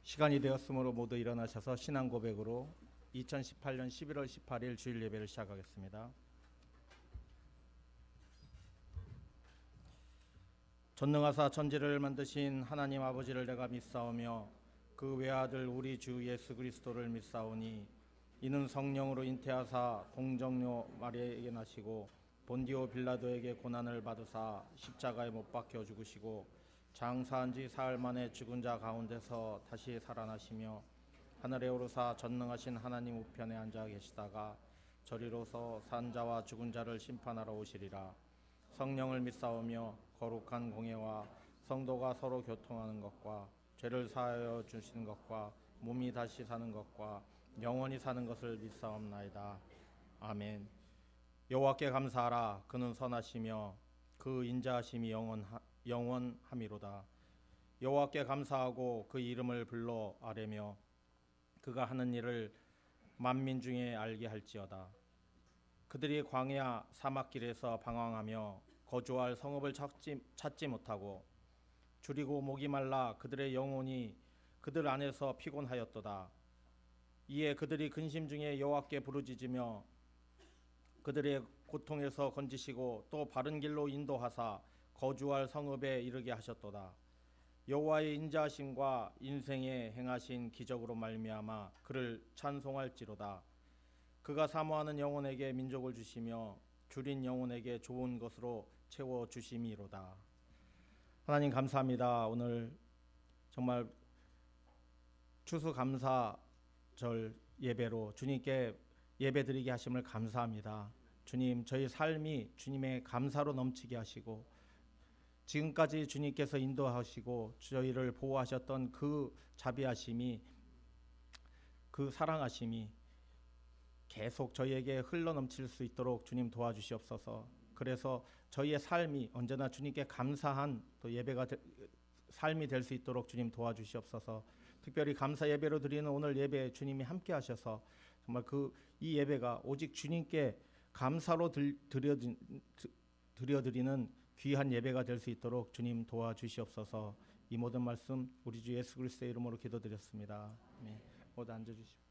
시간이 되었으므로 모두 일어나셔서 신앙 고백으로 2018년 11월 18일 주일 예배를 시작하겠습니다. 전능하사 천지를 만드신 하나님 아버지를 내가 믿사오며 그 외아들 우리 주 예수 그리스도를 믿사오니 이는 성령으로 잉태하사 동정녀 마리아에게 나시고 본디오 빌라도에게 고난을 받으사 십자가에 못 박혀 죽으시고 장사한 지 사흘 만에 죽은 자 가운데서 다시 살아나시며 하늘에 오르사 전능하신 하나님 우편에 앉아 계시다가 저리로서 산 자와 죽은 자를 심판하러 오시리라. 성령을 믿사오며 거룩한 공예와 성도가 서로 교통하는 것과 죄를 사하여 주시는 것과 몸이 다시 사는 것과 영원히 사는 것을 믿사옵나이다. 아멘. 여호와께 감사하라. 그는 선하시며 그 인자하심이 영원함이로다. 여호와께 감사하고 그 이름을 불러 아뢰며 그가 하는 일을 만민 중에 알게 할지어다. 그들이 광야 사막길에서 방황하며 거주할 성읍을 찾지 못하고 줄이고 목이 말라 그들의 영혼이 그들 안에서 피곤하였도다. 이에 그들이 근심 중에 여호와께 부르짖으며 그들의 고통에서 건지시고 또 바른 길로 인도하사 거주할 성읍에 이르게 하셨도다. 여호와의 인자하심과 인생에 행하신 기적으로 말미암아 그를 찬송할지로다. 그가 사모하는 영혼에게 민족을 주시며 줄인 영혼에게 좋은 것으로 채워 주심이로다. 하나님 감사합니다. 오늘 정말 추수감사절 예배로 주님께 예배드리게 하심을 감사합니다. 주님, 저희 삶이 주님의 감사로 넘치게 하시고 지금까지 주님께서 인도하시고 저희를 보호하셨던 그 자비하심이, 그 사랑하심이 계속 저희에게 흘러넘칠 수 있도록 주님 도와주시옵소서. 그래서 저희의 삶이 언제나 주님께 감사한 또 예배가 삶이 될 수 있도록 주님 도와주시옵소서. 특별히 감사 예배로 드리는 오늘 예배에 주님이 함께 하셔서 정말 이 예배가 오직 주님께 감사로 드려드리는 귀한 예배가 될 수 있도록 주님 도와주시옵소서. 이 모든 말씀 우리 주 예수 그리스도의 이름으로 기도드렸습니다. 네, 모두 앉아주시고.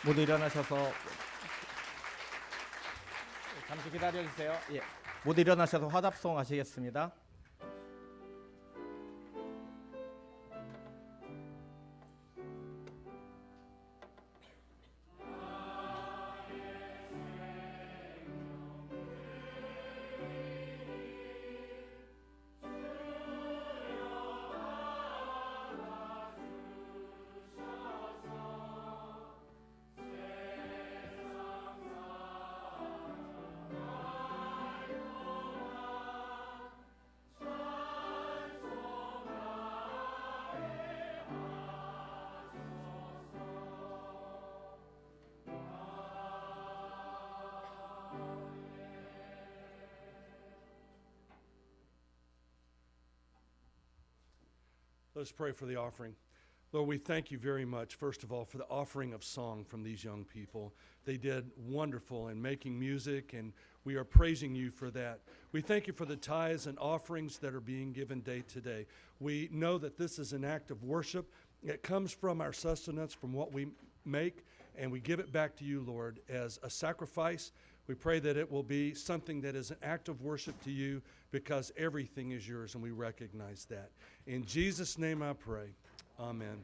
모두 일어나셔서 잠시 기다려 주세요. 예. 모두 일어나셔서 화답송 하시겠습니다. Let's pray for the offering. Lord, we thank you very much, first of all, for the offering of song from these young people. They did wonderful in making music, and we are praising you for that. We thank you for the tithes and offerings that are being given day to day. We know that this is an act of worship. It comes from our sustenance, from what we make, and we give it back to you, Lord, as a sacrifice. We pray that it will be something that is an act of worship to you, because everything is yours, and we recognize that. In Jesus' name I pray. Amen.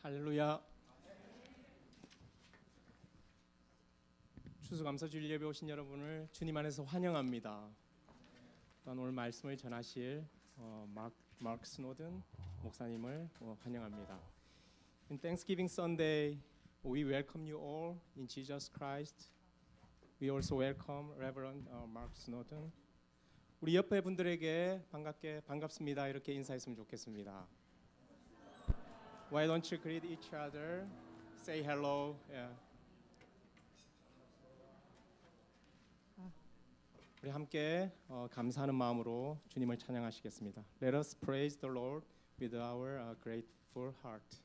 할렐루야. 추수감사주일 예배 오신 여러분을 주님 안에서 환영합니다. 또한 오늘 말씀을 전하실 마크 스노든 목사님을 환영합니다. In Thanksgiving Sunday, we welcome you all in Jesus Christ. We also welcome Reverend Mark Snowden. 우리 옆에 분들에게 반갑습니다 이렇게 인사했으면 좋겠습니다. Why don't you greet each other? Say hello. Yeah. 우리 함께 감사하는 마음으로 주님을 찬양하시겠습니다. Let us praise the Lord with our grateful heart.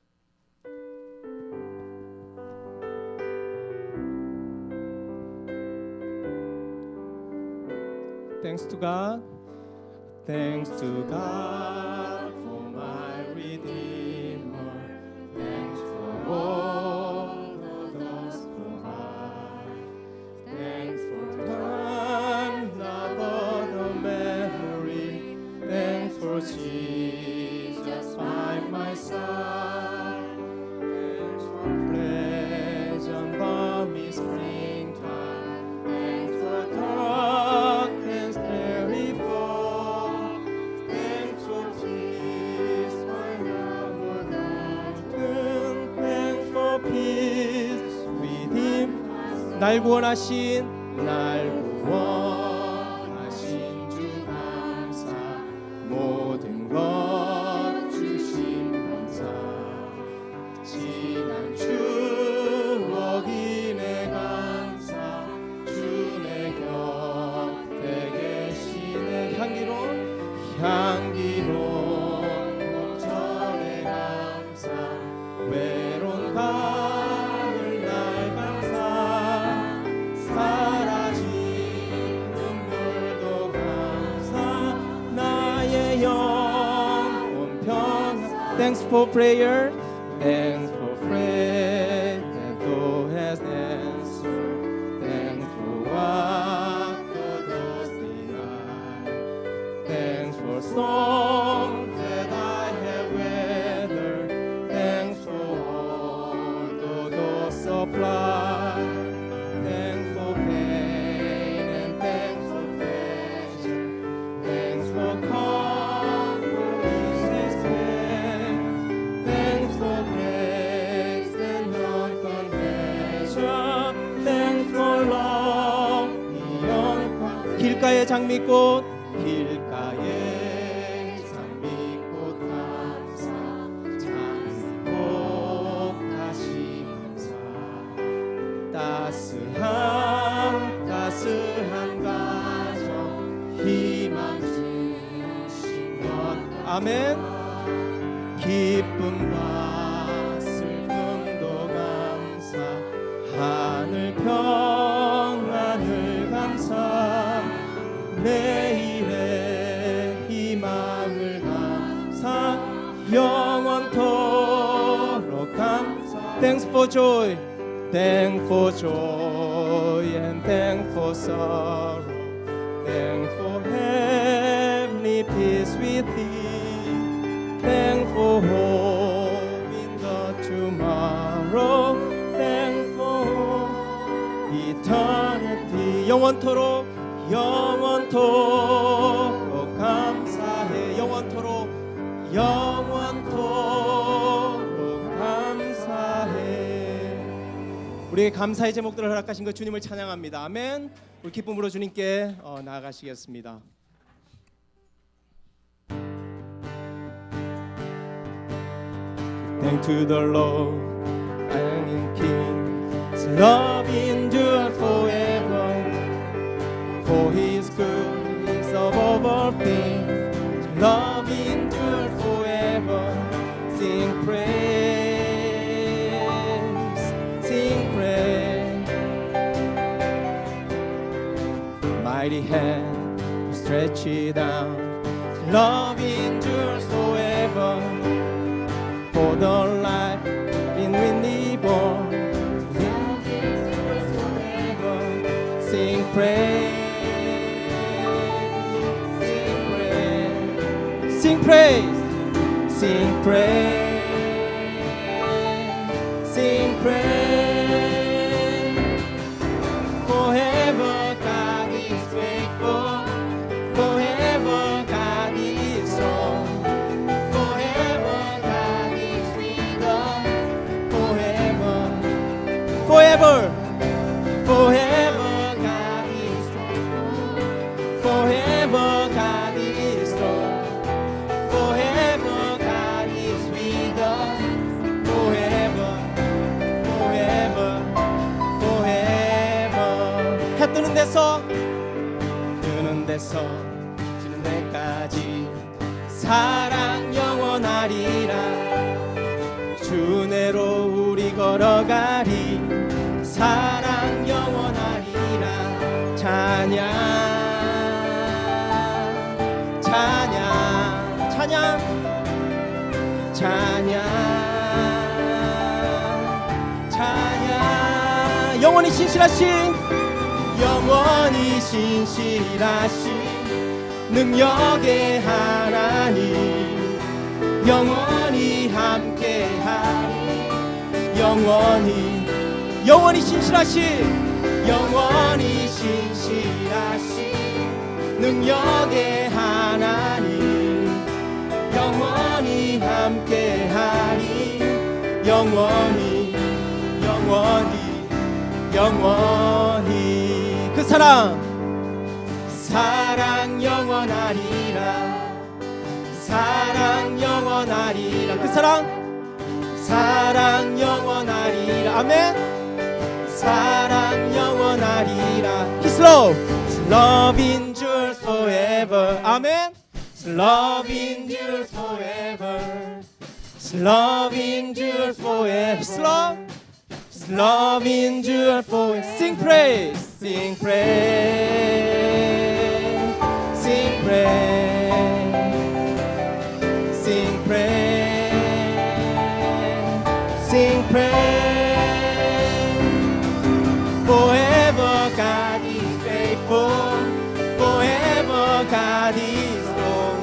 Thanks to God. Thanks to God for my Redeemer. Thanks for all the gospel high. Thanks for time, not but a memory. Thanks for Jesus by my side. Thanks for pleasant balmy springtime. Thanks for darkness very far. Thanks for peace by our mountain. Thanks for peace within. 날 구원하신 주 감사. 모든 것 주신 감사. 지난 추억이 내 감사. 주내 곁에 계시네. 향기로운 목전의 감사. 외로운 가을 날 감사. 사라진 눈물도 감사. 나의 영혼 평안. Thanks for prayer. Thanks for prayer that thou hast answered. Thanks for for storms that I have weathered. Thanks for all the supply. Thanks for pain and thanks for pleasure. Thanks for comfort in despair. Thanks for grace that none can measure. Thanks for love beyond. 길가의 장미꽃, 길가의 장미꽃 감사, 장미꽃 다시 감사. 따스한 가정 희망 주시면 아멘. 기쁨과 슬픔도 감사, 하늘 평안을 감사, 내일의 희망을 감사, 영원토록 감사. Thanks for joy, thanks for joy and thanks for sorrow. Thanks for heavenly peace within. Thanks for hope in the tomorrow. Thanks for eternity. 영원토록 감사해. 영원토록 감사해. 우리의 감사의 제목들을 허락하신 것 주님을 찬양합니다. 아멘. 우리 기쁨으로 주님께 나아가시겠습니다. Thank to the Lord, and King. His love endures forever. For His good is above all things. His love endures forever. Sing praise, sing praise. Mighty hand stretched out. His love endures forever. For the life in windy born, sing praise, sing praise, sing praise, sing praise. Forever God is faithful, forever God is strong. Forever, forever God is strong. Forever God is strong. Forever God is with us. Forever, forever, forever. 해 뜨는 데서 지는 데까지 사랑 영원하리라. 주 내로 우리 걸어가리. 사랑 영원하리라. 찬양 찬양 찬양 찬양 찬양. 영원히 신실하신 능력의 하나님, 영원히 함께하리. 영원히 신실하신 능력의 하나님, 영원히 함께하리. 영원히 그 사랑 영원하리라. 사랑 영원하리라. 그 사랑 영원하리라. 아멘. 사랑 영원하리라. His love endures forever. 아멘. His love endures forever. His love endures forever. His love endures forever. Sing praise, sing praise, sing praise, sing praise, sing praise. Forever God is faithful. Forever God is strong.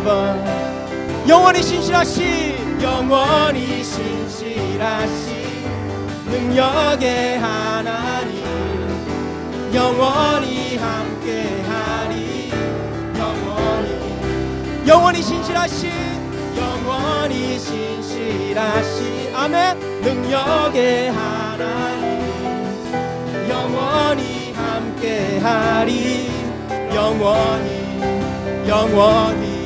forever. 영원히 신실하신 영원히 신실하신 능력의 하나님 영원히 함께하리 영원히 신실하신 영원히 신실하신 아멘 능력의 하나님 영원히 함께하리 영원히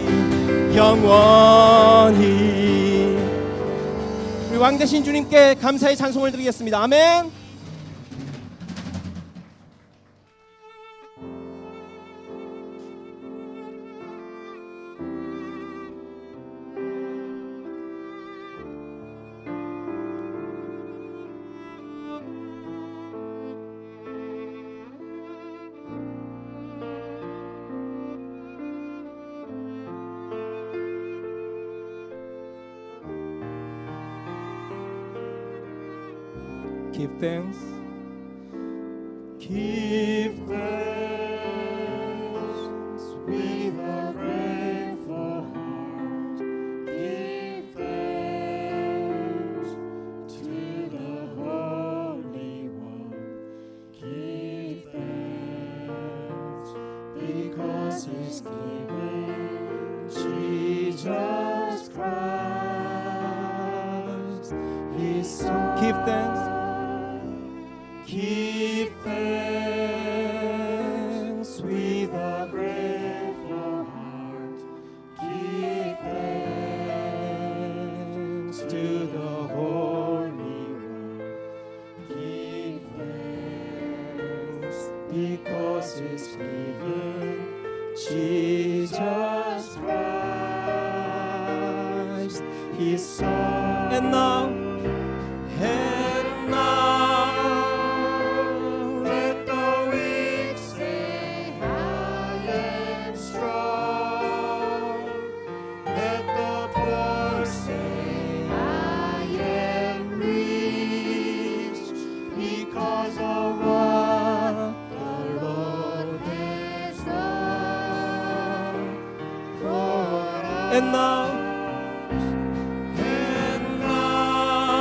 우리 왕되신 주님께 감사의 찬송을 드리겠습니다. 아멘. Give thanks. Give thanks with a grateful heart. Give thanks to the Holy One. Give thanks because He's given Jesus Christ His Son. Give thanks. Give thanks with a grateful heart. Give thanks to the Holy One. Give thanks because He's given Jesus Christ His Son. And now. And now,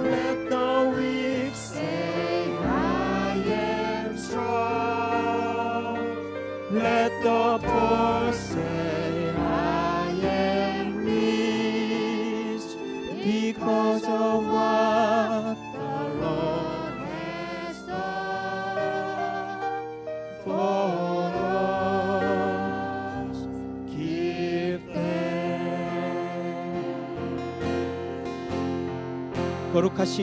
let the weak say, I am strong. Let the poor say, I am rich, because of what the Lord has done for us. Give thanks. 거룩하신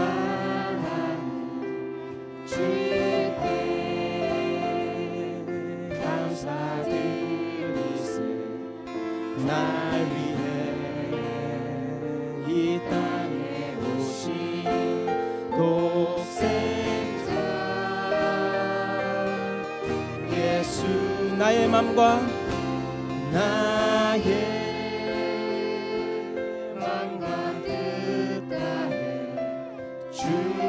하나님 주께 감사드리세. 날 위해 이 땅에 오신 독생자 예수 나의 맘과 뜻 다해 주를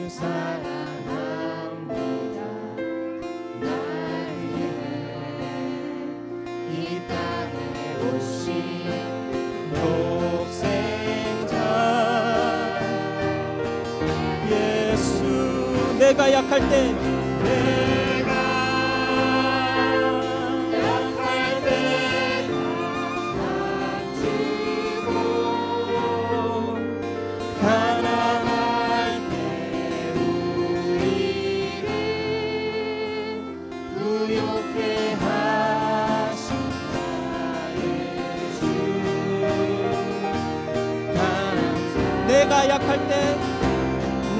사랑합니다. 날 위해 이 땅에 오신 독생자 예수 내가 약할 때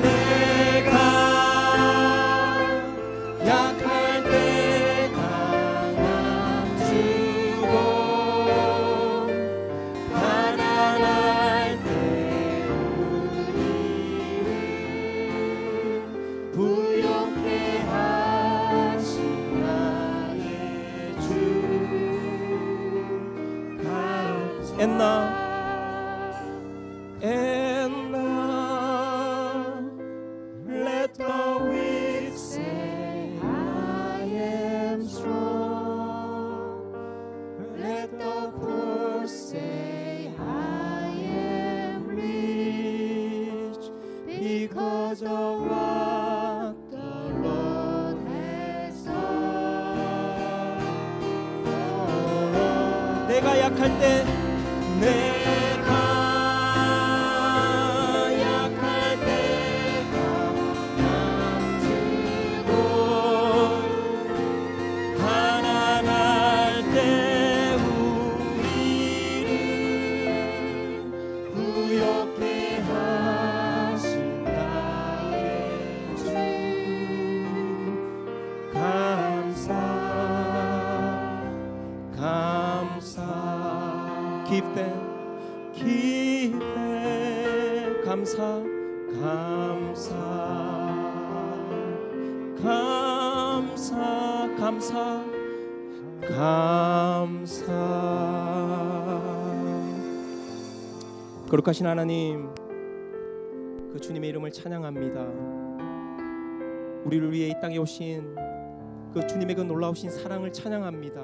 내가 약할 때 강함 주고 가난할 때 우리를 부욕해 하신 나의 주 And now What the Lord has done. 내가 약할 때 내가 약할 때 남주고 가난할 때 우리를 부욕해 하신 나의 주 감사 Give them 감사 거룩하신 하나님, 그 주님의 이름을 찬양합니다. 우리를 위해 이 땅에 오신 그 주님의 그 놀라우신 사랑을 찬양합니다.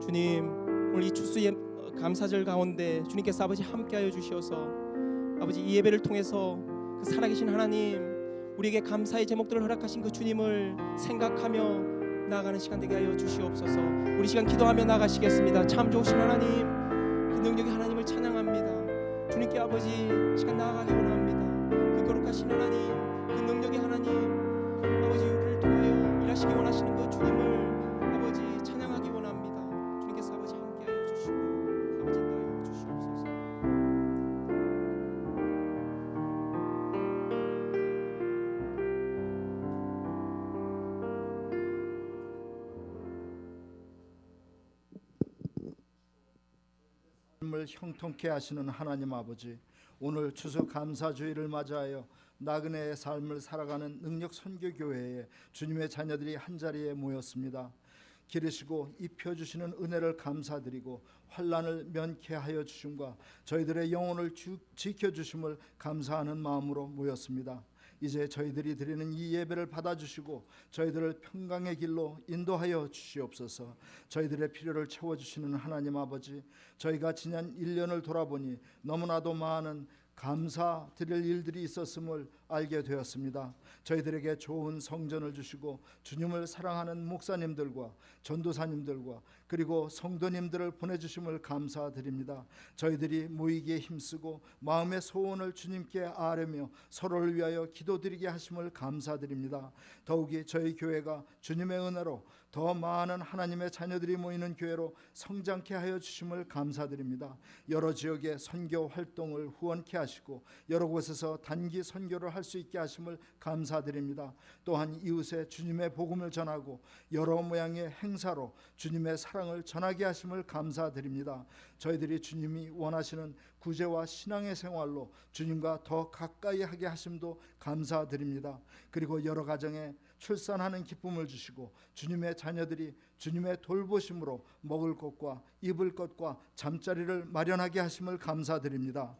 주님, 오늘 이 추수의 감사절 가운데 주님께서 아버지 함께하여 주시어서 아버지 이 예배를 통해서 그 살아계신 하나님, 우리에게 감사의 제목들을 허락하신 그 주님을 생각하며 나아가는 시간 되게 하여 주시옵소서. 우리 시간 기도하며 나가시겠습니다. 참 좋으신 하나님, 그 능력의 하나님을 찬양합니다. 주님께 아버지 시간 나아가기 원합니다. 그 거룩하신 하나님, 그 능력의 하나님, 아버지 우리를 통하여 일하시기 원하시는 그 주님을 아버지 찬양하기 원합니다. 주님께서 아버지 함께하여 주시고 아버지 인도하여 주시옵소서. 삶을 형통케 하시는 하나님 아버지, 오늘 추수 감사주의를 맞이하여 나그네의 삶을 살아가는 능력 선교교회에 주님의 자녀들이 한자리에 모였습니다. 기르시고 입혀주시는 은혜를 감사드리고 환난을 면케 하여 주심과 저희들의 영혼을 지켜주심을 감사하는 마음으로 모였습니다. 이제 저희들이 드리는 이 예배를 받아주시고 저희들을 평강의 길로 인도하여 주시옵소서. 저희들의 필요를 채워주시는 하나님 아버지, 저희가 지난 1년을 돌아보니 너무나도 많은 감사드릴 일들이 있었음을 알게 되었습니다. 저희들에게 좋은 성전을 주시고 주님을 사랑하는 목사님들과 전도사님들과 그리고 성도님들을 보내주심을 감사드립니다. 저희들이 모이기에 힘쓰고 마음의 소원을 주님께 아뢰며 서로를 위하여 기도드리게 하심을 감사드립니다. 더욱이 저희 교회가 주님의 은혜로 더 많은 하나님의 자녀들이 모이는 교회로 성장케 하여 주심을 감사드립니다. 여러 지역의 선교 활동을 후원케 하시고 여러 곳에서 단기 선교를 할 수 있게 하심을 감사드립니다. 또한 이웃에 주님의 복음을 전하고 여러 모양의 행사로 주님의 사랑을 전하게 하심을 감사드립니다. 저희들이 주님이 원하시는 구제와 신앙의 생활로 주님과 더 가까이 하게 하심도 감사드립니다. 그리고 여러 가정에 출산하는 기쁨을 주시고 주님의 자녀들이 주님의 돌보심으로 먹을 것과 입을 것과 잠자리를 마련하게 하심을 감사드립니다.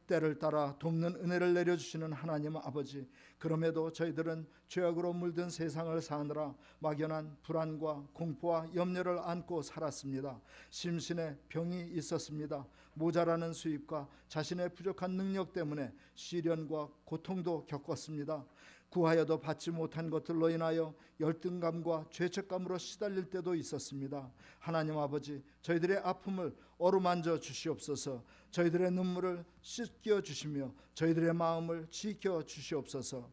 때를 따라 돕는 은혜를 내려주시는 하나님 아버지, 그럼에도 저희들은 죄악으로 물든 세상을 사느라 막연한 불안과 공포와 염려를 안고 살았습니다. 심신에 병이 있었습니다. 모자라는 수입과 자신의 부족한 능력 때문에 시련과 고통도 겪었습니다. 구하여도 받지 못한 것들로 인하여 열등감과 죄책감으로 시달릴 때도 있었습니다. 하나님 아버지, 저희들의 아픔을 어루만져 주시옵소서. 저희들의 눈물을 씻겨 주시며 저희들의 마음을 지켜 주시옵소서.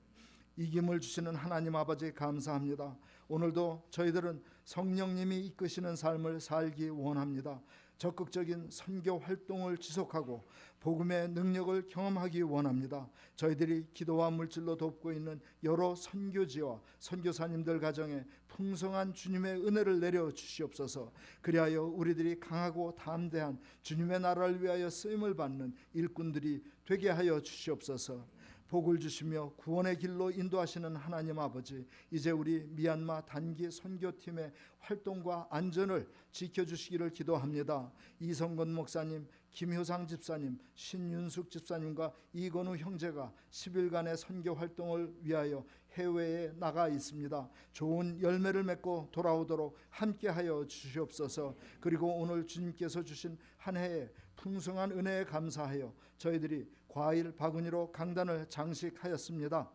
이김을 주시는 하나님 아버지 감사합니다. 오늘도 저희들은 성령님이 이끄시는 삶을 살기 원합니다. 적극적인 선교 활동을 지속하고 복음의 능력을 경험하기 원합니다. 저희들이 기도와 물질로 돕고 있는 여러 선교지와 선교사님들 가정에 풍성한 주님의 은혜를 내려 주시옵소서. 그리하여 우리들이 강하고 담대한 주님의 나라를 위하여 쓰임을 받는 일꾼들이 되게 하여 주시옵소서. 복을 주시며 구원의 길로 인도하시는 하나님 아버지, 이제 우리 미얀마 단기 선교팀의 활동과 안전을 지켜주시기를 기도합니다. 이성건 목사님, 김효상 집사님, 신윤숙 집사님과 이건우 형제가 10일간의 선교 활동을 위하여 해외에 나가 있습니다. 좋은 열매를 맺고 돌아오도록 함께하여 주시옵소서. 그리고 오늘 주님께서 주신 한 해의 풍성한 은혜에 감사하여 저희들이 과일 바구니로 강단을 장식하였습니다.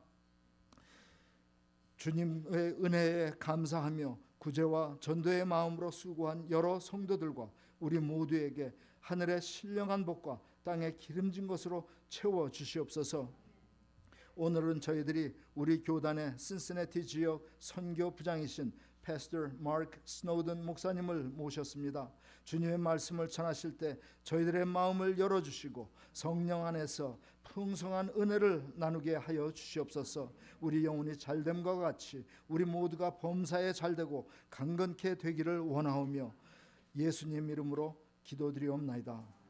주님의 은혜에 감사하며 구제와 전도의 마음으로 수고한 여러 성도들과 우리 모두에게 하늘의 신령한 복과 땅의 기름진 것으로 채워 주시옵소서. 오늘은 저희들이 우리 교단의 신시내티 지역 선교 부장이신 패스터 마크 스노든 목사님을 모셨습니다. 주님의 말씀을 전하실 때 저희들의 마음을 열어주시고 성령 안에서 풍성한 은혜를 나누게 하여 주시옵소서. 우리 영혼이 잘됨과 같이 우리 모두가 범사에 잘되고 강건케 되기를 원하오며 예수님 이름으로 기도드리옵나이다.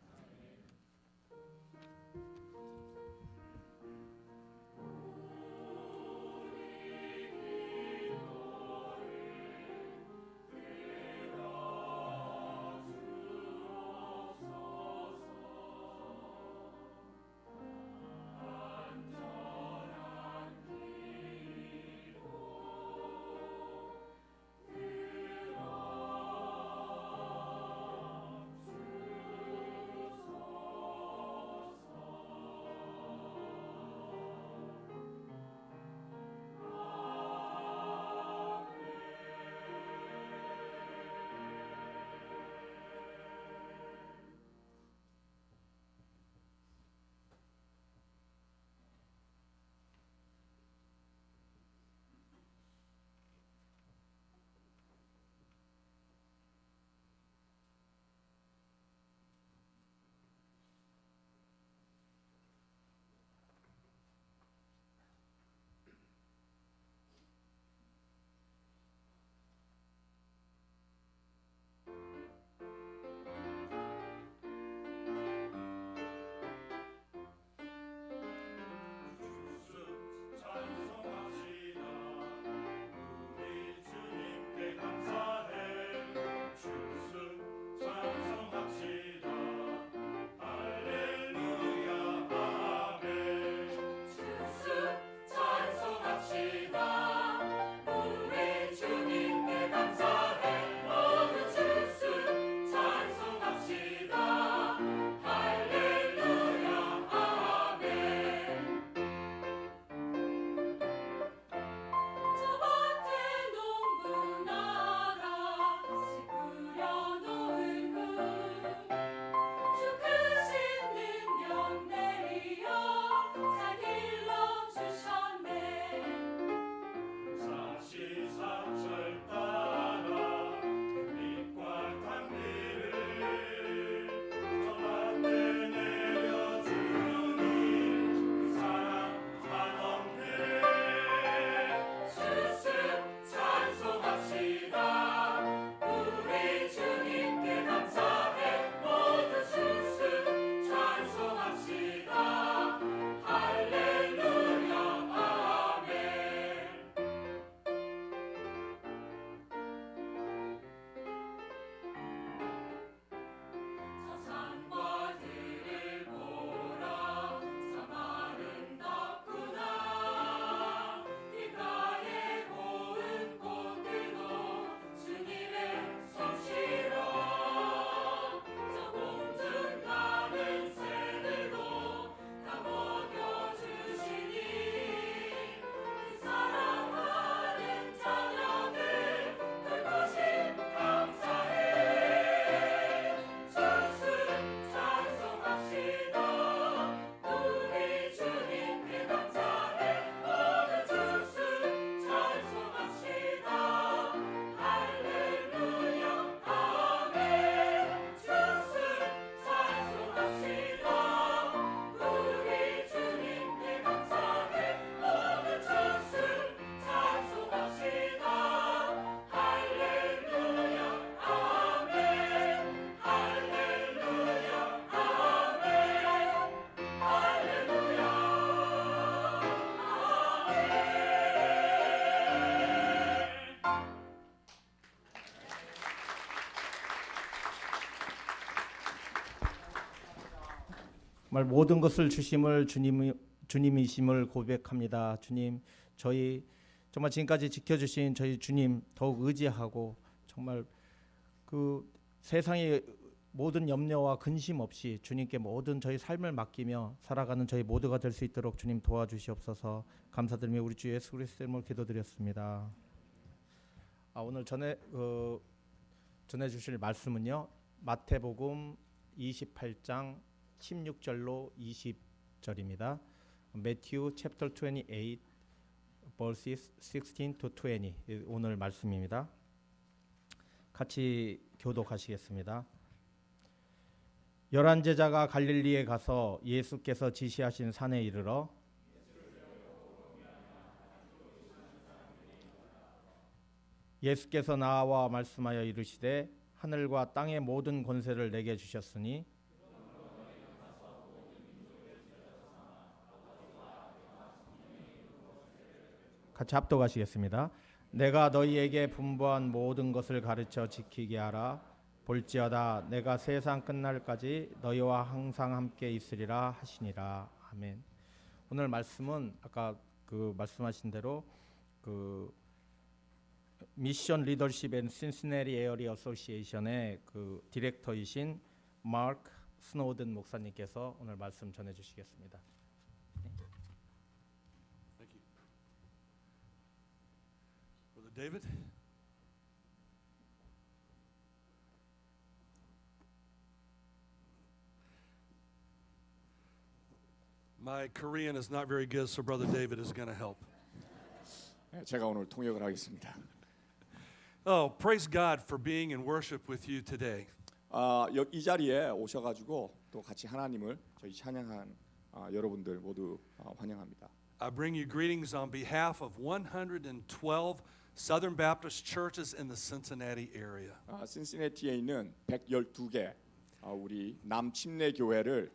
정말 모든 것을 주심을 주님이심을 고백합니다. 주님, 저희 정말 지금까지 지켜주신 저희 주님 더욱 의지하고 정말 그 세상의 모든 염려와 근심 없이 주님께 모든 저희 삶을 맡기며 살아가는 저희 모두가 될 수 있도록 주님 도와주시옵소서. 감사드리며 우리 주 예수 그리스도의 이름으로 기도드렸습니다. 오늘 전해주실 말씀은요, 마태복음 28장 16절로 20절입니다. Matthew chapter 28 verses 16 to 20 오늘 말씀입니다. 같이 교독하시겠습니다. 11 제자가 갈릴리에 가서 예수께서 지시하신 산에 이르러 예수께서 나와 말씀하여 이르시되 하늘과 땅의 모든 권세를 내게 주셨으니 같이 합독하시겠습니다. 내가 너희에게 분부한 모든 것을 가르쳐 지키게 하라. 볼지어다 내가 세상 끝날까지 너희와 항상 함께 있으리라 하시니라. 아멘. 오늘 말씀은 아까 그 말씀하신 대로 그 미션 리더십 앤 신시내리 에어리 어소시에이션의 그 디렉터이신 마크 스노든 목사님께서 오늘 말씀 전해 주시겠습니다. Thank you. Brother David. My Korean is not very good, so Brother David is going to help. 제가 오늘 통역을 하겠습니다. Oh, praise God for being in worship with you today. 이 자리에 오셔가지고 또 같이 하나님을 저희 찬양한 여러분들 모두 환영합니다. I bring you greetings on behalf of 112 Southern Baptist churches in the Cincinnati area. 신시내티에 있는 112개 우리 남침례 교회를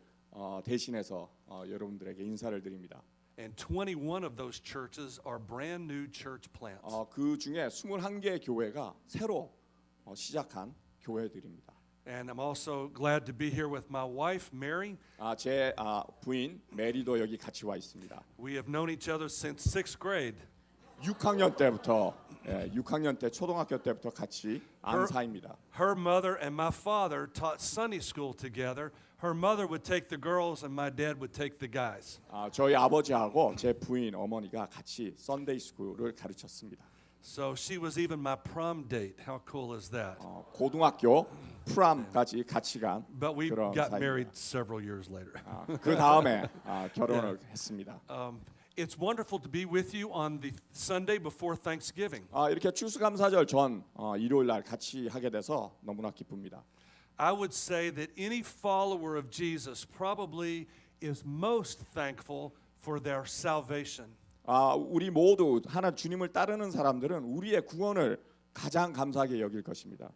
대신해서 여러분들에게 인사를 드립니다. And 21 of those churches are brand new church plants. 그 중에 21개 교회가 새로 시작한 교회들입니다. And I'm also glad to be here with my wife, Mary. 제 부인 메리도 여기 같이 와 있습니다. We have known each other since 6th grade. 6학년 때부터 6학년 때 초등학교 때부터 같이 안 사이입니다. Her mother and my father taught Sunday school together. Her mother would take the girls and my dad would take the guys. 저희 아버지하고 제 부인 어머니가 같이 썬데이 스쿨을 가르쳤습니다. So she was even my prom date. How cool is that? 고등학교 프람까지 같이 간 But we 그런 got 사이입니다. married several years later. 그 다음에 결혼을 했습니다. It's wonderful to be with you on the Sunday before Thanksgiving. 이렇게 추수감사절 전 일요일 날 같이 하게 돼서 너무나 기쁩니다. I would say that any follower of Jesus probably is most thankful for their salvation. 우리 모두 하나 주님을 따르는 사람들은 우리의 구원을 가장 감사하게 여길 것입니다.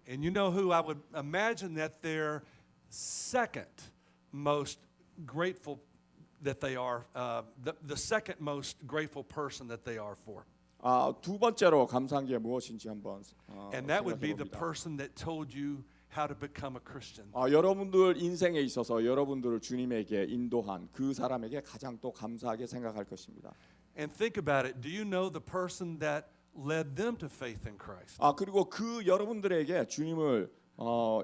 And you know who I would imagine that they're second most grateful that they are, the second most grateful person that they are for. 두 번째로 감사한 게 무엇인지 한번 And that would be the 생각해 봅니다. person that told you how to become a Christian. 여러분들 인생에 있어서 여러분들을 주님에게 인도한 그 사람에게 가장 또 감사하게 생각할 것입니다. And think about it. Do you know the person that led them to faith in Christ? 그리고 그 여러분들에게 주님을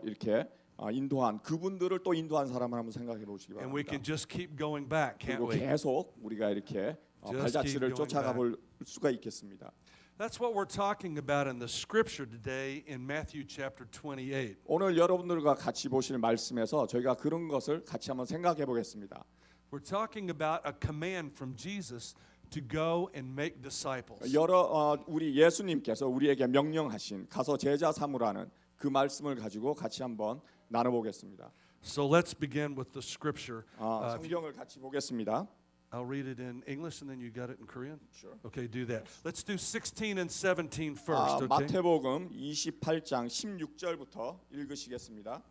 이렇게 인도한 그분들을 또 인도한 사람을 한번 생각해 보시기 And we 바랍니다. can just keep going back, can't 그리고 we? 계속 우리가 이렇게 Just 발자취를 keep going 쫓아가 볼 수가 있겠습니다. That's what we're talking about in the scripture today in Matthew chapter 28. 오늘 여러분들과 같이 보실 말씀에서 저희가 그런 것을 같이 한번 생각해 보겠습니다. We're talking about a command from Jesus to go and make disciples. 우리 예수님께서 우리에게 명령하신 가서 제자 삼으라는 그 말씀을 가지고 같이 한번 나눠보겠습니다. So let's begin with the scripture. 성경을 같이 보겠습니다. I'll read it in English and then you got it in Korean? Sure. Okay, do that. Let's do 16 and 17 first, okay? 마태복음 28장 16절부터 읽으시겠습니다.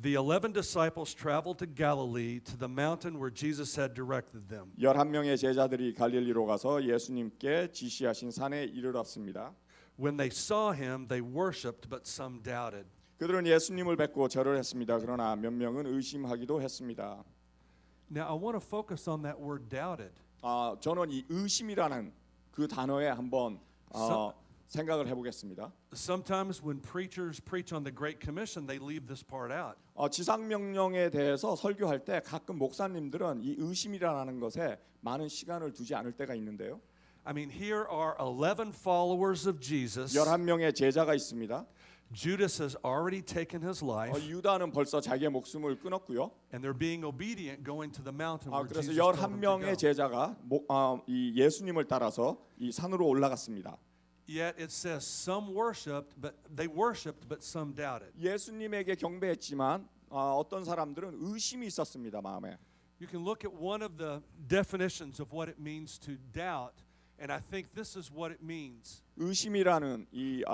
The 11 disciples traveled to Galilee to the mountain where Jesus had directed them. 11명의 제자들이 갈릴리로 가서 예수님께 지시하신 산에 이르렀습니다. When they saw him, they worshipped, but some doubted. 그들은 예수님을 뵙고 절을 했습니다. 그러나 몇 명은 의심하기도 했습니다. Now, I want to focus on that word doubted. 저는 이 의심이라는 그 단어에 한번 생각을 해보겠습니다. Sometimes when preachers preach on the Great Commission, they leave this part out. 지상명령에 대해서 설교할 때 가끔 목사님들은 이 의심이라는 것에 많은 시간을 두지 않을 때가 있는데요. I mean, here are 11 followers of Jesus. 11명의 제자가 있습니다. Judas has already taken his life, 유다는 벌써 자기의 목숨을 끊었고요. and they're being obedient going to the mountain where 그래서 Jesus told them to 11명의 go. 제자가 이 예수님을 따라서 이 산으로 올라갔습니다. Yet it says some worshipped, but they worshipped, but some doubted. 예수님에게 경배했지만 어떤 사람들은 의심이 있었습니다, 마음에. You can look at one of the definitions of what it means to doubt, and I think this is what it means. 의심이라는 이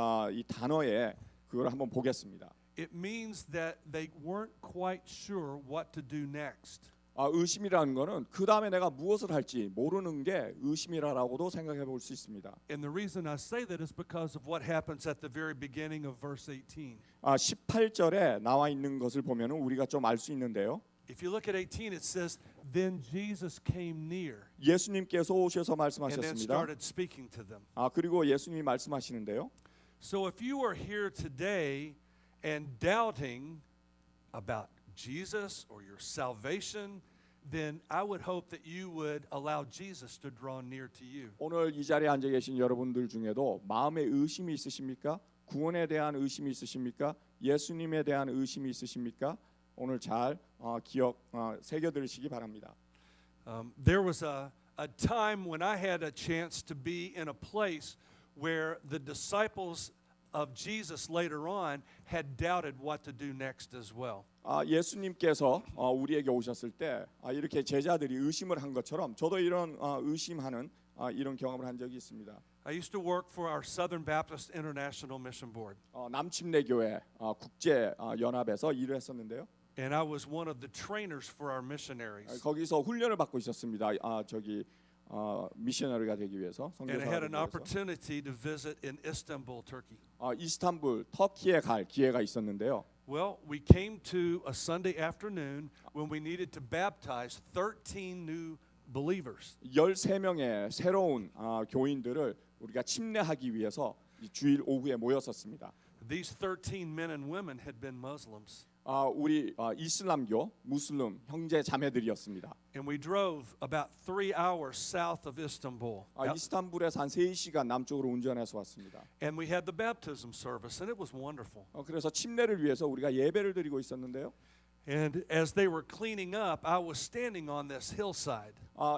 단어에 그걸 한번 보겠습니다. It means that they weren't quite sure what to do next. 의심이라는 거는 그 다음에 내가 무엇을 할지 모르는 게 의심이라고도 생각해 볼 수 있습니다. And the reason I say that is because of what happens at the very beginning of verse 18. 18절에 나와 있는 것을 보면은 우리가 좀 알 수 있는데요. If you look at 18, it says, "Then Jesus came near 예수님께서 오셔서 and then 말씀하셨습니다. started speaking to them." 그리고 예수님이 말씀하시는데요. So if you are here today and doubting about Jesus or your salvation, then I would hope that you would allow Jesus to draw near to you. 오늘 이 자리에 앉아 계신 여러분들 중에도 마음에 의심이 있으십니까? 구원에 대한 의심이 있으십니까? 예수님에 대한 의심이 있으십니까? 오늘 잘 새겨 들으시기 바랍니다. There was a time when I had a chance to be in a place where the disciples of Jesus later on had doubted what to do next as well. 예수님께서 우리에게 오셨을 때 이렇게 제자들이 의심을 한 것처럼 저도 이런 의심하는 이런 경험을 한 적이 있습니다. I used to work for our Southern Baptist International Mission Board, 남침례교회 국제 연합에서 일을 했었는데요. and I was one of the trainers for our missionaries. 거기서 훈련을 받고 있었습니다. 미셔너리가 되기 위해서 And I had an 선교사가 되기 위해서. opportunity to visit in Istanbul, Turkey. 이스탄불 터키에 갈 기회가 있었는데요. Well, we came to a Sunday afternoon when we needed to baptize 13 new believers. 13명의 새로운 교인들을 우리가 침례하기 위해서 이 주일 오후에 모였었습니다. These 13 men and women had been Muslims. 우리 이슬람교 무슬림 형제 자매들이었습니다. And we drove about 3 hours south of Istanbul. 이스탄불에서 한 3시간 남쪽으로 운전해서 왔습니다. And we had the baptism service, and it was wonderful. 그래서 침례를 위해서 우리가 예배를 드리고 있었는데요. And as they were cleaning up, I was standing on this hillside.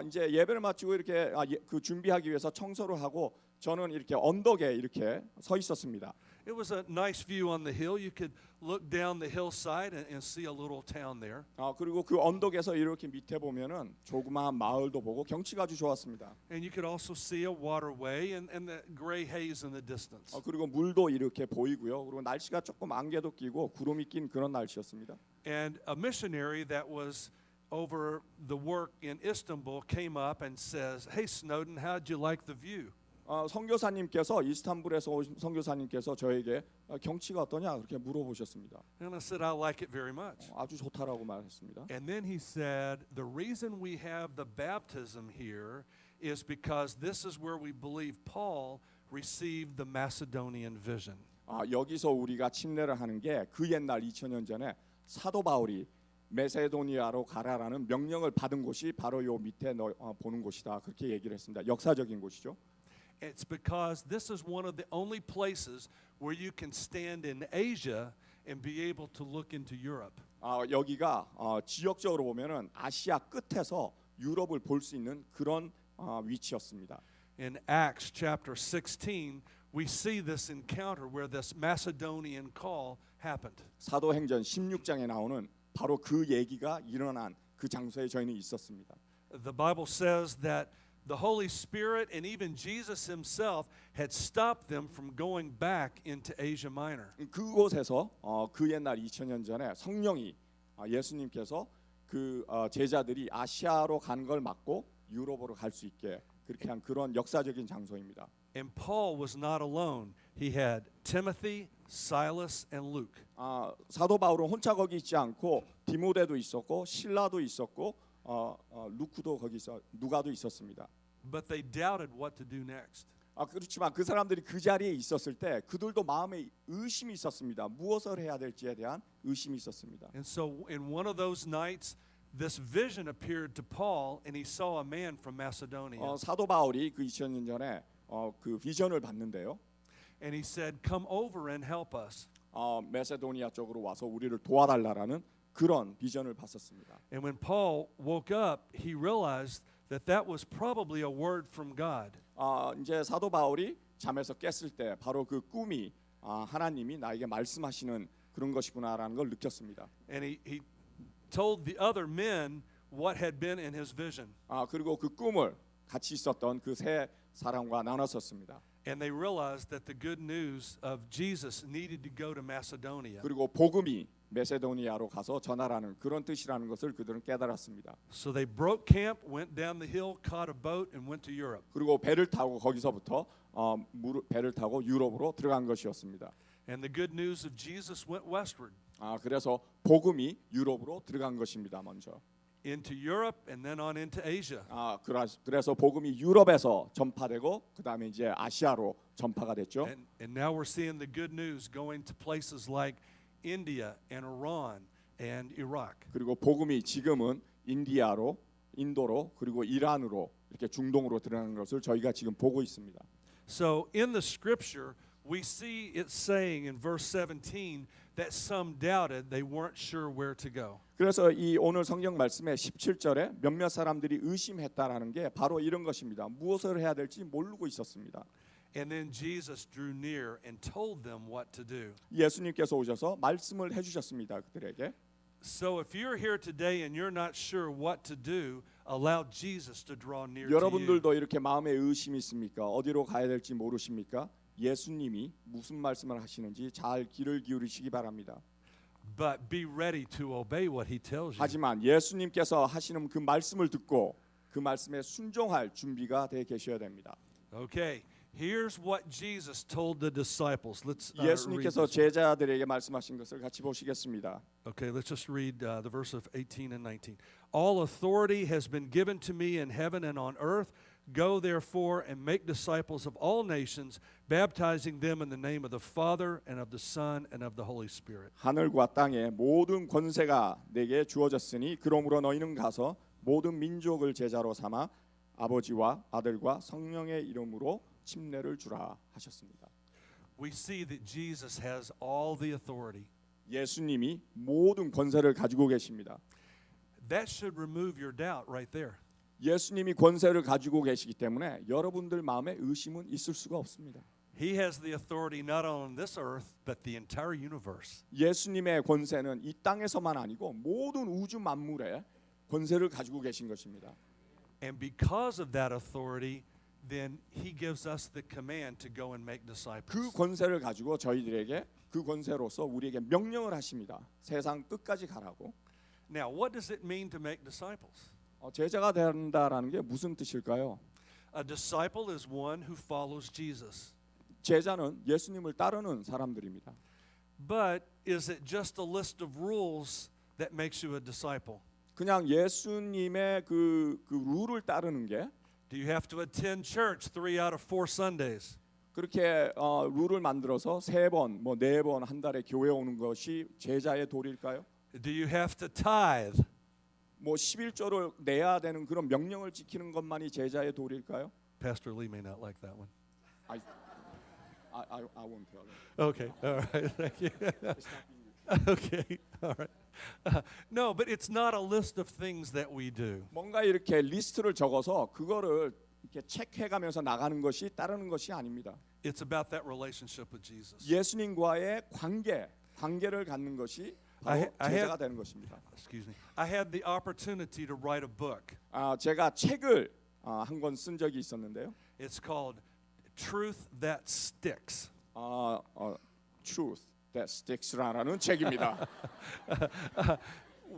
이제 예배를 마치고 이렇게 그 준비하기 위해서 청소를 하고 저는 이렇게 언덕에 이렇게 서 있었습니다. It was a nice view on the hill. You could look down the hillside and see a little town there. 그리고 그 언덕에서 이렇게 밑에 보면은 조그마한 마을도 보고 경치가 아주 좋았습니다. And you could also see a waterway and the gray haze in the distance. 그리고 물도 이렇게 보이고요. 그리고 날씨가 조금 안개도 끼고 구름이 낀 그런 날씨였습니다. And a missionary that was over the work in Istanbul came up and says, "Hey Snowden, how'd you like the view?" 선교사님께서 이스탄불에서 오신 선교사님께서 저에게 경치가 어떠냐 그렇게 물어보셨습니다. And I said, "I like it very much." 아주 좋다라고 말했습니다. And then he said, "The reason we have the baptism here is because this is where we believe Paul received the Macedonian vision." 여기서 우리가 침례를 하는 게 그 옛날 2000년 전에 사도 바울이 메세도니아로 가라라는 명령을 받은 곳이 바로 요 밑에 보는 곳이다. 그렇게 얘기를 했습니다. 역사적인 곳이죠. It's because this is one of the only places where you can stand in Asia and be able to look into Europe. 여기가 지역적으로 보면은 아시아 끝에서 유럽을 볼 수 있는 그런 위치였습니다. In Acts chapter 16, we see this encounter where this Macedonian call happened. 사도행전 16장에 나오는 바로 그 얘기가 일어난 그 장소에 저희는 있었습니다. The Bible says that the Holy Spirit and even Jesus himself had stopped them from going back into Asia Minor. 그곳에서 그 옛날 2000년 전에 성령이 예수님께서 그 제자들이 아시아로 가는 걸 막고 유럽으로 갈 수 있게 그렇게 한 그런 역사적인 장소입니다. And Paul was not alone. He had Timothy, Silas, and Luke. 사도 바울은 혼자 거기 있지 않고 디모데도 있었고 실라도 있었고 루크도 거기 있어 누가도 있었습니다. But they doubted what to do next. 그렇지만 그 사람들이 그 자리에 있었을 때 그들도 마음에 의심이 있었습니다. 무엇을 해야 될지에 대한 의심이 있었습니다. And so in one of those nights, this vision appeared to Paul, and he saw a man from Macedonia. 사도 바울이 그 2000년 전에 그 비전을 봤는데요. And he said, "Come over and help us." 메세도니아 쪽으로 와서 우리를 도와달라라는 그런 비전을 봤었습니다. And when Paul woke up, he realized that that was probably a word from God. 이제 사도 바울이 잠에서 깼을 때 바로 그 꿈이 하나님이 나에게 말씀하시는 그런 것이구나라는 걸 느꼈습니다. And he told the other men what had been in his vision. 그리고 그 꿈을 같이 있었던 그 세 사람과 나눴었습니다. And they realized that the good news of Jesus needed to go to Macedonia. 그리고 복음이 메세도니아로 가서 전하라는 그런 뜻이라는 것을 그들은 깨달았습니다. So they broke camp, went down the hill, caught a boat, and went to Europe. 그리고 배를 타고 거기서부터 배를 타고 유럽으로 들어간 것이었습니다. And the good news of Jesus went westward 그래서 복음이 유럽으로 들어간 것입니다. 먼저. into Europe and then on into Asia. 그래서 복음이 유럽에서 전파되고 그다음에 이제 아시아로 전파가 됐죠. And now we're seeing the good news going to places like India and Iran and Iraq. 그리고 복음이 지금은 인도로 그리고 이란으로 이렇게 중동으로 들어가는 것을 저희가 지금 보고 있습니다. So in the scripture we see it saying in verse 17 that some doubted, they weren't sure where to go. 그래서 이 오늘 성경 말씀의 17절에 몇몇 사람들이 의심했다라는 게 바로 이런 것입니다. 무엇을 해야 될지 모르고 있었습니다. And then Jesus drew near and told them what to do. 예수님께서 오셔서 말씀을 해주셨습니다. 그들에게. So if you're here today and you're not sure what to do, allow Jesus to draw near to you. 여러분들도 이렇게 마음에 의심이 있습니까? 어디로 가야 될지 모르십니까? 예수님이 무슨 말씀을 하시는지 잘 귀를 기울이시기 바랍니다. But be ready to obey what he tells you. 하지만 예수님께서 하시는 그 말씀을 듣고 그 말씀에 순종할 준비가 돼 계셔야 됩니다. Okay, here's what Jesus told the disciples. Let's read 예수님께서 this. 제자들에게 말씀하신 것을 같이 보시겠습니다. Okay, let's just read the verse of 18 and 19. All authority has been given to me in heaven and on earth. Go therefore and make disciples of all nations, baptizing them in the name of the Father and of the Son and of the Holy Spirit. 하늘과 땅의 모든 권세가 내게 주어졌으니 그러므로 너희는 가서 모든 민족을 제자로 삼아 아버지와 아들과 성령의 이름으로 침례를 주라 하셨습니다. We see that Jesus has all the authority. 예수님이 모든 권세를 가지고 계십니다. That should remove your doubt right there. 예수님이 권세를 가지고 계시기 때문에 여러분들 마음에 의심은 있을 수가 없습니다. He has the authority not on this earth but the entire universe. 예수님의 권세는 이 땅에서만 아니고 모든 우주 만물에 권세를 가지고 계신 것입니다. And because of that authority, then he gives us the command to go and make 그 disciples. 권세를 가지고 저희들에게 그 권세로서 우리에게 명령을 하십니다. 세상 끝까지 가라고. Now, what does it mean to make disciples? 제자가 된다라는 게 무슨 뜻일까요? A disciple is one who follows Jesus. 제자는 예수님을 따르는 사람들입니다. But is it just a list of rules that makes you a disciple? 그냥 예수님의 그 룰을 따르는 게 Do you have to attend church 3 out of 4 Sundays? 그렇게 룰을 만들어서 3번, 뭐 4번 한 달에 교회 오는 것이 제자의 도리일까요? Do you have to tithe? 뭐 11조를 내야 되는 그런 명령을 지키는 것만이 제자의 도리일까요? Pastor Lee may not like that one. I won't tell him. Okay, all right, thank you. Okay, all right. No, but it's not a list of things that we do. 뭔가 이렇게 리스트를 적어서 그거를 이렇게 체크해가면서 나가는 것이 따르는 것이 아닙니다. It's about that relationship with Jesus. 예수님과의 관계를 갖는 것이 바로 제자가 되는 것입니다. Excuse me. I had the opportunity to write a book. 제가 책을 한 권 쓴 적이 있었는데요. It's called Truth That Sticks. Truth That Sticks라는 책입니다.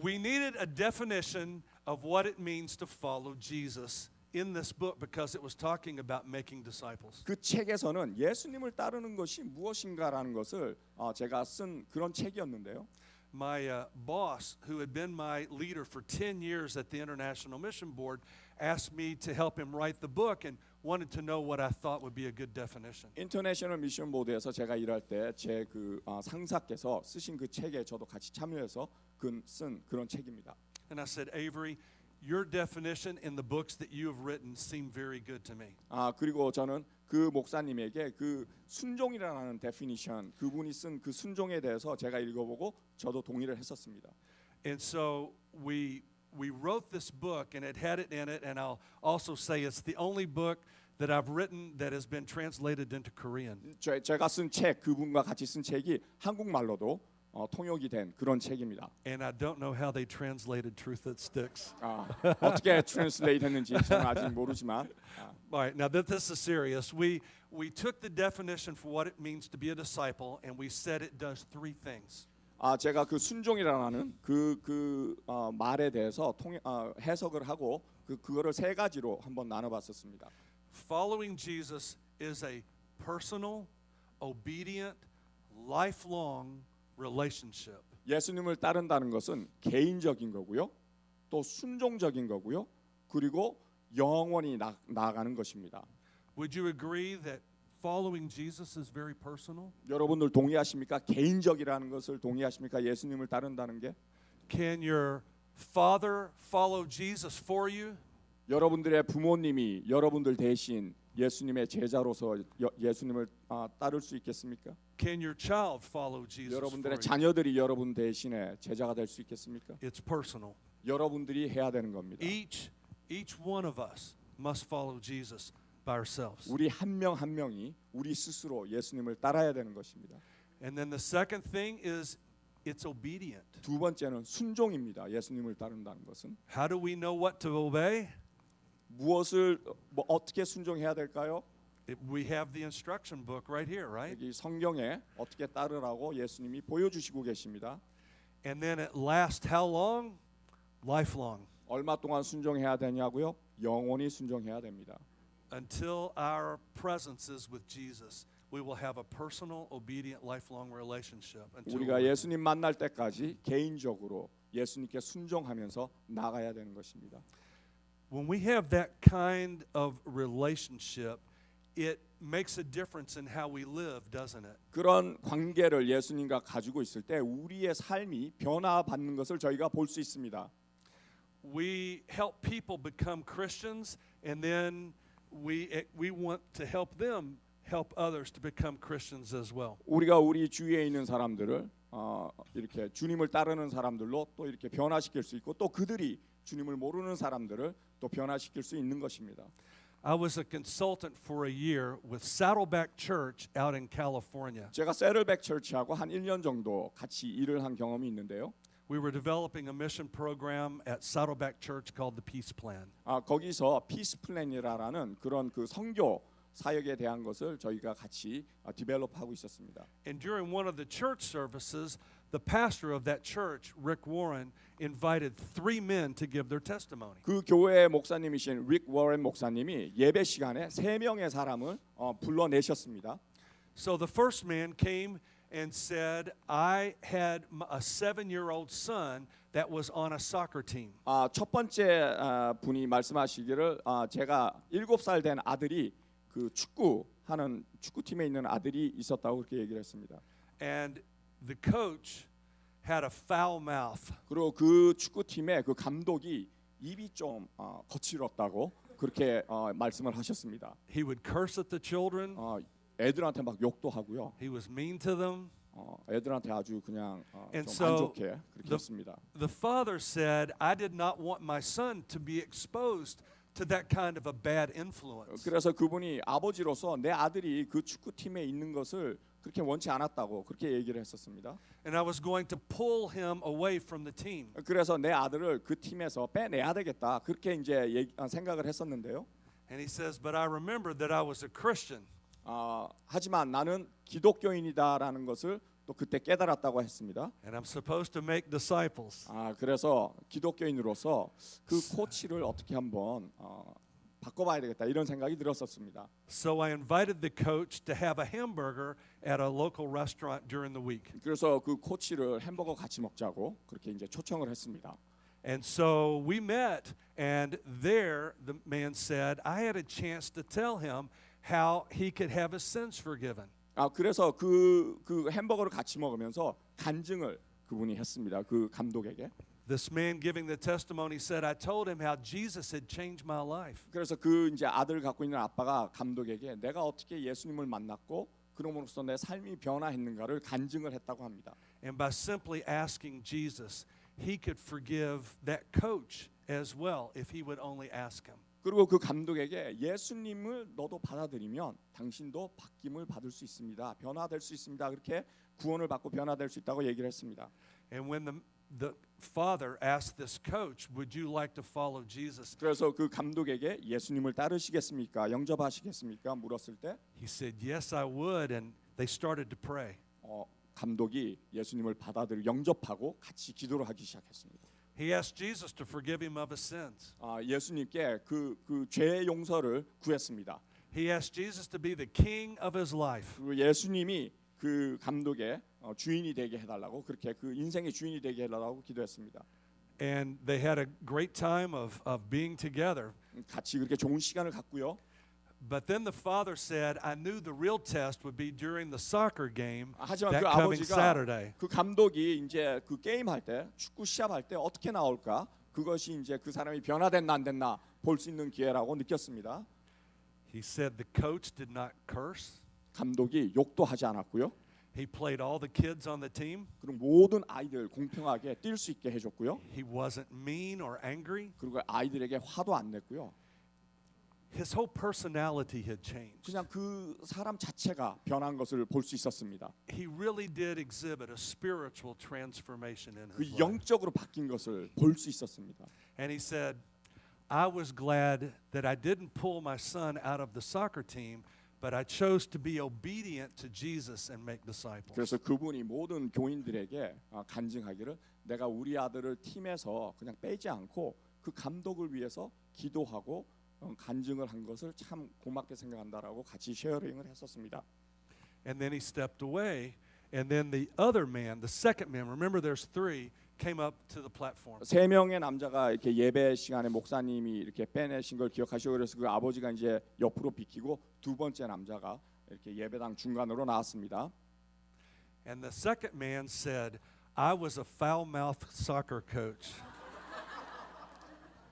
We needed a definition of what it means to follow Jesus in this book because it was talking about making disciples. 그 책에서는 예수님을 따르는 것이 무엇인가라는 것을 제가 쓴 그런 책이었는데요. my boss, who had been my leader for 10 years at the International Mission Board, asked me to help him write the book and wanted to know what I thought would be a good definition. 인터내셔널 미션 보드에서 제가 일할 때 제 그 상사께서 쓰신 그 책에 저도 같이 참여해서 쓴 그런 책입니다. And I said, Avery, your definition in the books that you have written seem very good to me. 그리고 저는 그 목사님에게 그 순종이라는 데피니션, 그분이 쓴 그 순종에 대해서 제가 읽어보고 저도 동의를 했었습니다. And so we wrote this book, and it had it in it, and I'll also say it's the only book that I've written that has been translated into Korean. 제가 쓴 책, 그분과 같이 쓴 책이 한국말로도 통역이 된 그런 책입니다. And I don't know how they translated Truth That Sticks. 어떻게 트랜스레이트 했는지 저는 아직 모르지만 All right, now that this is serious, we took the definition for what it means to be a disciple, and we said it does three things. 제가 그 순종이라는 그 말에 대해서 해석을 하고 그거를 세 가지로 한번 나눠봤었습니다. Following Jesus is a personal, obedient, lifelong relationship. 예수님을 따른다는 것은 개인적인 거고요, 또 순종적인 거고요, 그리고 영원히 나아가는 것입니다. Would you agree that following Jesus is very personal? 여러분들 동의하십니까? 개인적이라는 것을 동의하십니까? 예수님을 따른다는 게? Can your father follow Jesus for you? 여러분들의 부모님이 여러분들 대신 예수님의 제자로서 예수님을 따를 수 있겠습니까? Can your child follow Jesus for 여러분들의 you? 자녀들이 여러분 대신에 제자가 될 수 있겠습니까? It's personal. 여러분들이 해야 되는 겁니다. Each one of us must follow Jesus by ourselves. 우리 한 명 한 명이 우리 스스로 예수님을 따라야 되는 것입니다. And then the second thing is it's obedient. 두 번째는 순종입니다. 예수님을 따른다는 것은 How do we know what to obey? 무엇을 어떻게 순종해야 될까요? We have the instruction book right here, right? 여기 성경에 어떻게 따르라고 예수님이 보여주시고 계십니다. And then it lasts how long? Lifelong. 얼마 동안 순종해야 되냐고요? 영원히 순종해야 됩니다. Until our presence is with Jesus, we will have a personal, obedient, lifelong relationship. Until 우리가 we're- 예수님 만날 때까지 개인적으로 예수님께 순종하면서 나가야 되는 것입니다. When we have that kind of relationship, it makes a difference in how we live, doesn't it? 그런 관계를 예수님과 가지고 있을 때 우리의 삶이 변화받는 것을 저희가 볼 수 있습니다. We help people become Christians, and then we want to help them help others to become Christians as well. 우리가 우리 주위에 있는 사람들을 이렇게 주님을 따르는 사람들로 또 이렇게 변화시킬 수 있고 또 그들이 주님을 모르는 사람들을 또 변화시킬 수 있는 것입니다. I was a consultant for a year with Saddleback Church out in California. 제가 세럴백 처치하고 한 1년 정도 같이 일을 한 경험이 있는데요. We were developing a mission program at Saddleback Church called the Peace Plan. 거기서 피스 플랜이라는 그런 그 선교 사역에 대한 것을 저희가 같이 디벨롭하고 있었습니다. And during one of the church services, the pastor of that church, Rick Warren, invited 3 men to give their testimony. 그 교회의 목사님이신 릭 워렌 목사님이 예배 시간에 3명의 사람을 불러내셨습니다. So the first man came and said, I had a 7-year-old son that was on a soccer team. 첫 번째 분이 말씀하시기를 제가 7살 된 아들이 그 축구하는 축구팀에 있는 아들이 있었다고 그렇게 얘기를 했습니다. And the coach had a foul mouth. 그리고 그 축구팀의 그 감독이 입이 좀 거칠었다고 그렇게 말씀을 하셨습니다. He would curse at the children. 애들한테 막 욕도 하고요. He was mean to them. 애들한테 아주 그냥 And 좀 안 so 좋게 그렇게 했습니다. The father said, I did not want my son to be exposed to that kind of a bad influence. 그래서 그분이 아버지로서 내 아들이 그 축구팀에 있는 것을 그렇게 원치 않았다고 그렇게 얘기를 했었습니다. And I was going to pull him away from the team. 그래서 내 아들을 그 팀에서 빼내야 되겠다 그렇게 이제 생각을 했었는데요. And he says, but I remember that I was a Christian. 하지만 나는 기독교인이다라는 것을 또 그때 깨달았다고 했습니다. And I'm supposed to make disciples. 그래서 기독교인으로서 그 코치를 어떻게 한번 바꿔봐야 되겠다 이런 생각이 들었었습니다. So I invited the coach to have a hamburger at a local restaurant during the week. 그래서 그 코치를 햄버거 같이 먹자고 그렇게 이제 초청을 했습니다. And so we met, and there the man said, I had a chance to tell him how he could have his sins forgiven. 그래서 그 햄버거를 같이 먹으면서 간증을 그분이 했습니다. 그 감독에게. This man giving the testimony said, I told him how Jesus had changed my life. 그래서 그 이제 아들을 갖고 있는 아빠가 감독에게 내가 어떻게 예수님을 만났고 그럼으로써 내 삶이 변화했는가를 간증을 했다고 합니다. And by simply asking Jesus, he could forgive that coach as well if he would only ask him. 그리고 그 감독에게 예수님을 너도 받아들이면 당신도 바뀜을 받을 수 있습니다. 변화될 수 있습니다. 그렇게 구원을 받고 변화될 수 있다고 얘기를 했습니다. And when the father asked this coach, would you like to follow Jesus? 그래서 그 감독에게 예수님을 따르시겠습니까? 영접하시겠습니까? 물었을 때 He said, yes, I would. And they started to pray. 감독이 예수님을 받아들여 영접하고 같이 기도를 하기 시작했습니다. He asked Jesus to forgive him of his sins. 예수님께 그 죄의 용서를 구했습니다. He asked Jesus to be the king of his life. 그리고 예수님이 그 감독의 주인이 되게 해달라고 그렇게 그 인생의 주인이 되게 해달라고 기도했습니다. And they had a great time of being together. 같이 그렇게 좋은 시간을 갖고요. But then the father said, I knew the real test would be during the soccer game 하지만 that 그 coming 아버지가 Saturday. 그 감독이 이제 그 게임 할 때 축구 시합할 때 어떻게 나올까? 그것이 이제 그 사람이 변화됐나 안 됐나 볼 수 있는 기회라고 느꼈습니다. He said the coach did not curse. 감독이 욕도 하지 않았고요. He played all the kids on the team. 그리고 모든 아이들 공평하게 뛸 수 있게 해줬고요. He wasn't mean or angry. 그리고 아이들에게 화도 안 냈고요. His whole personality had changed. 그냥 그 사람 자체가 변한 것을 볼 수 있었습니다. He really did exhibit a spiritual transformation in 그 his life. 영적으로 바뀐 것을 볼 수 있었습니다. And he said, I was glad that I didn't pull my son out of the soccer team, but I chose to be obedient to Jesus and make disciples. 그래서 그분이 모든 교인들에게 간증하기를 내가 우리 아들을 팀에서 그냥 빼지 않고 그 감독을 위해서 기도하고 간증을 한 것을 참 고맙게 생각한다라고 같이 쉐어링을 했었습니다. And then he stepped away, and then the other man, the second man, remember there's three, came up to the platform. 세 명의 남자가 이렇게 예배 시간에 목사님이 이렇게 빼내신 걸 기억하시고 그래서 그 아버지가 이제 옆으로 비키고 두 번째 남자가 이렇게 예배당 중간으로 나왔습니다. And the second man said, I was a foul-mouthed soccer coach.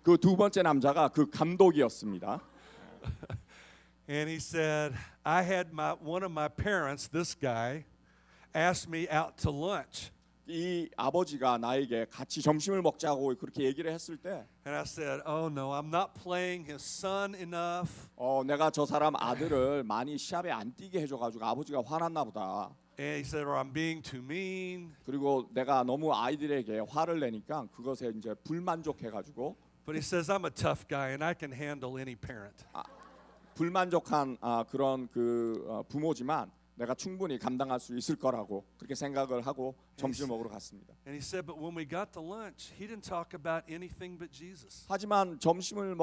그 두 번째 남자가 그 감독이었습니다. And he said, I had one of my parents, this guy, asked me out to lunch. 이 아버지가 나에게 같이 점심을 먹자고 그렇게 얘기를 했을 때 And I said, oh no, I'm not playing his son enough. 내가 저 사람 아들을 많이 시합에 안 뛰게 해줘가지고 아버지가 화났나 보다. And he said, or I'm being too mean. 그리고 내가 너무 아이들에게 화를 내니까 그것에 이제 불만족해가지고 But he says, I'm a tough guy and I can handle any parent. 불만족한 그런 부모지만 내가 충분히 감당할 수 있을 거라고 그렇게 생각을 하고 점심을 먹으러 갔습니다. And he said, but when we got to lunch, he didn't talk about anything but Jesus. 하지만 점심을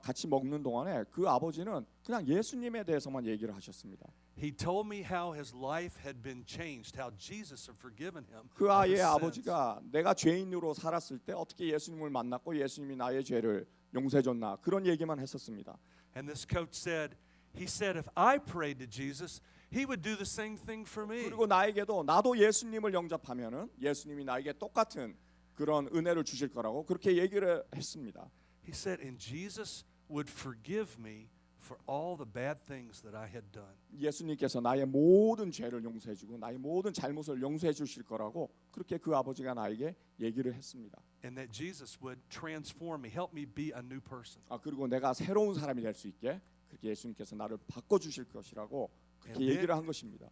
같이 먹는 동안에 그 아버지는 그냥 예수님에 대해서만 얘기를 하셨습니다. He told me how his life had been changed, how Jesus had forgiven him. 그 of 아이의 his sins. 아버지가 내가 죄인으로 살았을 때 어떻게 예수님을 만났고 예수님이 나의 죄를 용서해줬나 그런 얘기만 했었습니다. And this coach said, he said, if I prayed to Jesus, he would do the same thing for me. 그리고 나에게도 나도 예수님을 영접하면은 예수님이 나에게 똑같은 그런 은혜를 주실 거라고 그렇게 얘기를 했습니다. He said, and Jesus would forgive me for all the bad things that I had done. 예수님께서 나의 모든 죄를 용서해주고 나의 모든 잘못을 용서해 주실 거라고 그렇게 그 아버지가 나에게 얘기를 했습니다. And that Jesus would transform me, help me be a new person. 그리고 내가 새로운 사람이 될 수 있게 그렇게 예수님께서 나를 바꿔 주실 것이라고 그렇게 And then- 얘기를 한 것입니다.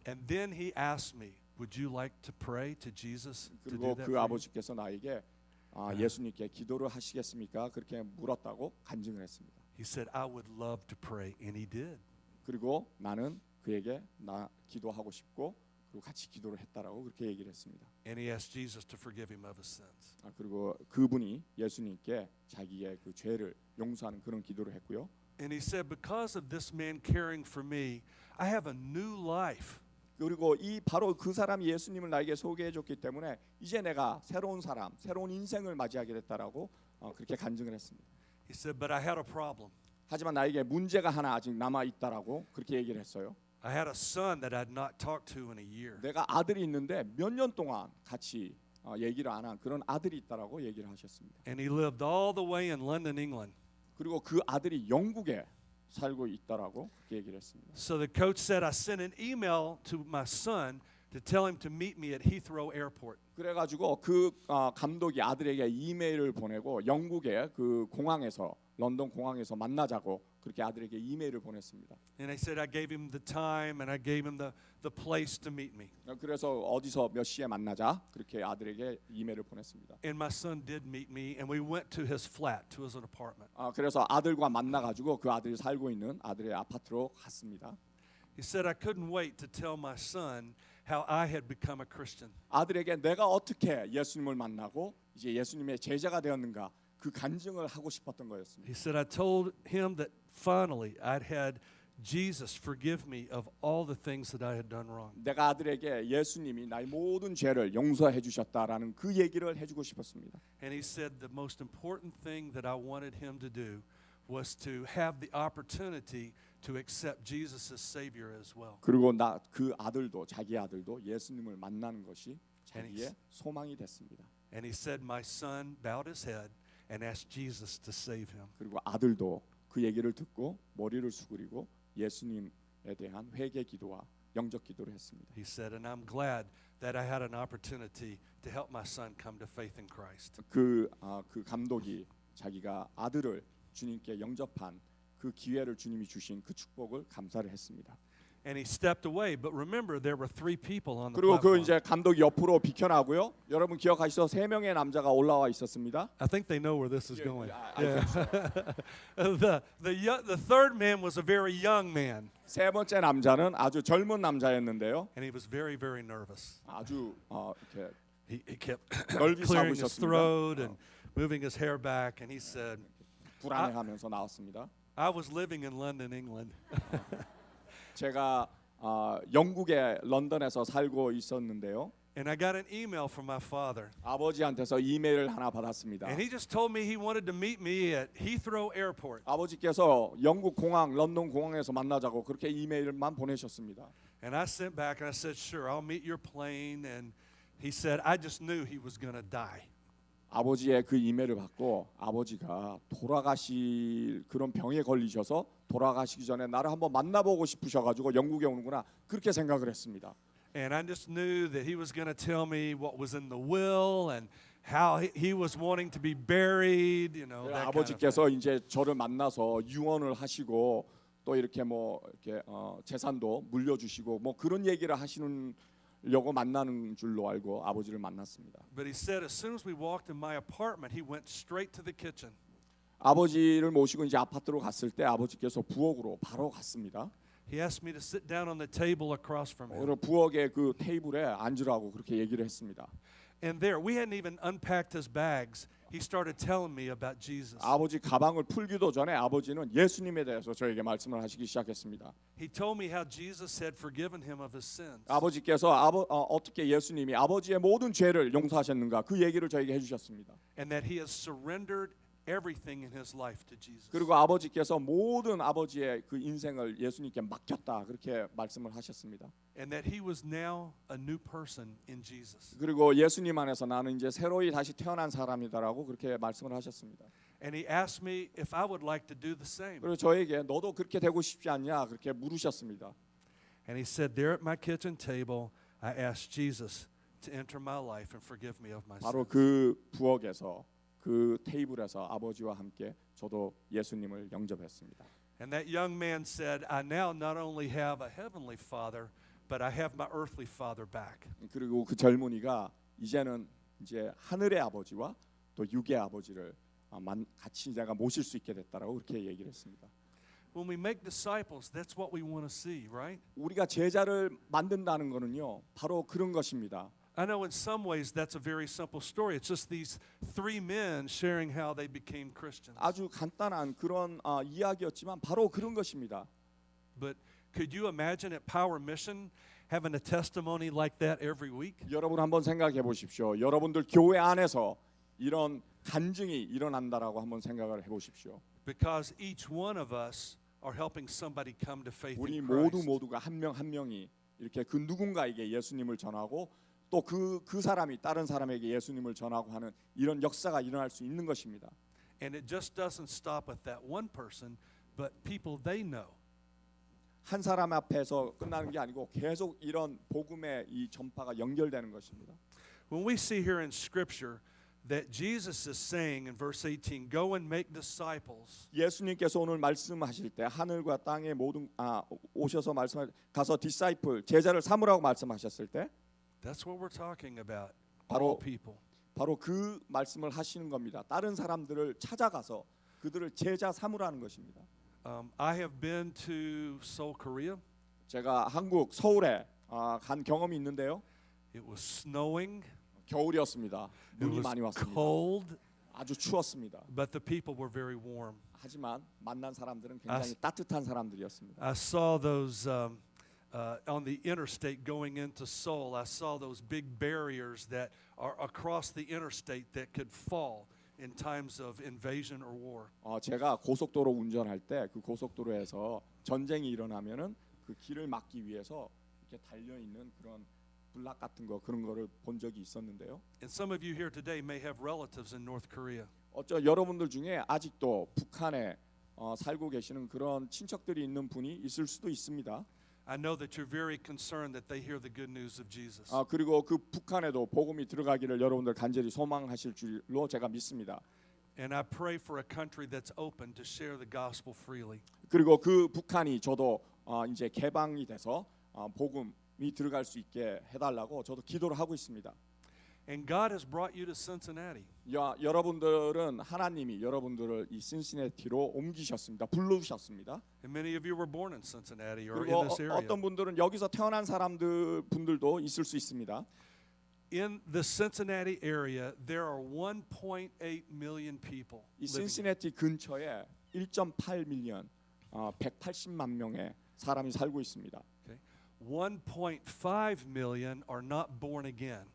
And then he asked me, would you like to pray to Jesus to do 그리고 that 그 for you? 아버지께서 나에게 예수님께 기도를 하시겠습니까? 그렇게 물었다고 간증을 했습니다. He said, I would love to pray, and he did. 그리고 나는 그에게 나 기도하고 싶고 그리고 같이 기도를 했다라고 그렇게 얘기를 했습니다. And he asked Jesus to forgive him of his sins. 그리고 그분이 예수님께 자기의 그 죄를 용서하는 그런 기도를 했고요. And he said, because of this man caring for me, I have a new life. 그리고 이 바로 그 사람이 예수님을 나에게 소개해 줬기 때문에 이제 내가 새로운 사람, 새로운 인생을 맞이하게 됐다라고 그렇게 간증을 했습니다. He said, but I had a problem. 하지만 나에게 문제가 하나 아직 남아 있다라고 그렇게 얘기를 했어요. I had a son that I'd not talked to in a year. 내가 아들이 있는데 몇 년 동안 같이 얘기를 안 한 그런 아들이 있다라고 얘기를 하셨습니다. And he lived all the way in London, England. 그리고 그 아들이 영국에 살고 있다라고 그렇게 얘기를 했습니다. So the coach said, I sent an email to my son to tell him to meet me at Heathrow Airport. 그래가지고 그 감독이 아들에게 이메일을 보내고 영국의 그 공항에서 런던 공항에서 만나자고 그렇게 아들에게 이메일을 보냈습니다. And I said I gave him the time and I gave him the place to meet me. 그래서 어디서 몇 시에 만나자 그렇게 아들에게 이메일을 보냈습니다. And my son did meet me and we went to his flat, to his apartment. 그래서 아들과 만나가지고 그 아들이 살고 있는 아들의 아파트로 갔습니다. He said I couldn't wait to tell my son how I had become a Christian. 아들에게 내가 어떻게 예수님을 만나고 이제 예수님의 제자가 되었는가 그 간증을 하고 싶었던 거였습니다. He said I told him that finally I'd had Jesus forgive me of all the things that I had done wrong. 내가 아들에게 예수님이 나의 모든 죄를 용서해 주셨다라는 그 얘기를 해주고 싶었습니다. And he said the most important thing that I wanted him to do was to have the opportunity to accept Jesus as Savior as well. 그리고 그 아들도 자기 아들도 예수님을 만나는 것이 자기의 소망이 됐습니다. And he said my son bowed his head and asked Jesus to save him. 그리고 아들도 그 얘기를 듣고 머리를 수그리고 예수님에 대한 회개 기도와 영적 기도를 했습니다. He said, and I'm glad that I had an opportunity to help my son come to faith in Christ. 그 감독이 자기가 아들을 주님께 영접한 그 기회를 주님이 주신 그 축복을 감사를 했습니다. And he stepped away, but remember there were 3 people on the 그리고 그 platform. 이제 감독이 옆으로 비켜나고요. 여러분 기억하시죠? 3명의 남자가 올라와 있었습니다. I think they know where this is going. Yeah. The third man was a very young man, 세 번째 남자는 아주 젊은 남자였는데요. and he was very, very nervous. 아주 이렇게 He kept 넓이 clearing 싸고 his 있었습니다. throat and moving his hair back, and he said, 불안해하면서 나왔습니다. I was living in London, England. 제가 영국의 런던에서 살고 있었는데요. And I got an email from my father. 아버지한테서 이메일을 하나 받았습니다. And he just told me he wanted to meet me at Heathrow Airport. 아버지께서 영국 공항, 런던 공항에서 만나자고 그렇게 이메일만 보내셨습니다. And I sent back and I said, sure, I'll meet your plane. And he said, I just knew he was going to die. 아버지의 그 이메일을 받고 아버지가 돌아가실 그런 병에 걸리셔서 돌아가시기 전에 나를 한번 만나보고 싶으셔가지고 영국에 오는구나 그렇게 생각을 했습니다. And I just knew that he was going to tell me what was in the will and how he was wanting to be buried, you know. That kind of thing. 아버지께서 이제 저를 만나서 유언을 하시고 또 이렇게 재산도 물려주시고 그런 얘기를 하시려고 만나는 줄로 알고 아버지를 만났습니다. But he said as soon as we walked in my apartment, he went straight to the kitchen. 아버지를 모시고 이제 아파트로 갔을 때 아버지께서 부엌으로 바로 갔습니다. He asked me to sit down on the table across from him. 그리고 부엌의 그 테이블에 앉으라고 그렇게 얘기를 했습니다. And there, we hadn't even unpacked his bags. He started telling me about Jesus. 아버지 가방을 풀기도 전에 아버지는 예수님에 대해서 저에게 말씀을 하시기 시작했습니다. He told me how Jesus had forgiven him of his sins. 아버지께서 어떻게 예수님이 아버지의 모든 죄를 용서하셨는가 그 얘기를 저에게 해주셨습니다. And that he has surrendered everything in his life to Jesus. 그리고 아버지께서 모든 아버지의 그 인생을 예수님께 맡겼다 그렇게 말씀을 하셨습니다. And that he was now a new person in Jesus. 그리고 예수님 안에서 나는 이제 새로이 다시 태어난 사람이다라고 그렇게 말씀을 하셨습니다. And he asked me if I would like to do the same. 그리고 저에게 너도 그렇게 되고 싶지 않냐 그렇게 물으셨습니다. And he said, there at my kitchen table, I asked Jesus to enter my life and forgive me of my 바로 sins. 그 부엌에서 그 테이블에서 아버지와 함께 저도 예수님을 영접했습니다. And that young man said, I now not only have a heavenly father, but I have my earthly father back. 그리고 그 젊은이가 이제는 이제 하늘의 아버지와 또 육의 아버지를 같이 내가 모실 수 있게 됐다라고 그렇게 얘기를 했습니다. When we make disciples, that's what we want to see, right? 우리가 제자를 만든다는 거는요, 바로 그런 것입니다. I know in some ways that's a very simple story. It's just these three men sharing how they became Christians. 아주 간단한 그런 이야기였지만 바로 그런 것입니다. But could you imagine at Power Mission having a testimony like that every week? 여러분 한번 생각해 보십시오. 여러분들 교회 안에서 이런 간증이 일어난다라고 한번 생각을 해 보십시오. Because each one of us are helping somebody come to faith 우리 in 모두 Christ. 모두가 한 명 한 명이 이렇게 그 누군가에게 예수님을 전하고 또 그 사람이 다른 사람에게 예수님을 전하고 하는 이런 역사가 일어날 수 있는 것입니다. And it just doesn't stop at that one person, but people they know. 한 사람 앞에서 끝나는 게 아니고 계속 이런 복음의 이 전파가 연결되는 것입니다. When we see here in Scripture that Jesus is saying in verse 18, "Go and make disciples," 예수님께서 오늘 말씀하실 때 하늘과 땅의 모든 오셔서 가서 디사이플 제자를 삼으라고 말씀하셨을 때 that's what we're talking about. 바로- All people. 바로 그 말씀을 하시는 겁니다. 다른 사람들을 찾아가서 그들을 제자 삼으라는 것입니다. I have been to Seoul, Korea. 제가 한국 서울에 간 경험이 있는데요. It was snowing. 겨울이었습니다. It 눈이 was 많이 왔습니다. cold, 아주 추웠습니다. but the people were very warm. 하지만 만난 사람들은 굉장히 아, 따뜻한 사람들이었습니다. I saw those on the interstate going into Seoul. I saw those big barriers that are across the interstate that could fall in times of invasion or war. 제가 고속도로 운전할 때 그 고속도로에서 전쟁이 일어나면은 그 길을 막기 위해서 이렇게 달려 있는 그런 블락 같은 거 그런 거를 본 적이 있었는데요. And some of you here today may have relatives in North Korea. 여러분들 중에 아직도 북한에 살고 계시는 그런 친척들이 있는 분이 있을 수도 있습니다. I know that you're very concerned that they hear the good news of Jesus. 그리고 그 북한에도 복음이 들어가기를 여러분들 간절히 소망하실 줄로 제가 믿습니다. And I pray for a country that's open to share the gospel freely. 그리고 그 북한이 저도 이제 개방이 돼서 복음이 들어갈 수 있게 해달라고 저도 기도를 하고 있습니다. And God has brought you to Cincinnati. 여러분들은 하나님이 여러분들을 이 신시내티로 옮기셨습니다. 부르셨습니다. And many of you were born in Cincinnati or 그리고 in this area. 어떤 분들은 여기서 태어난 분들도 있을 수 있습니다. In the Cincinnati area, there are 1.8 million people 이 living. 신시내티 근처에 1.8 밀리언, 180만 명의 사람이 살고 있습니다. 1.5 million are not born again.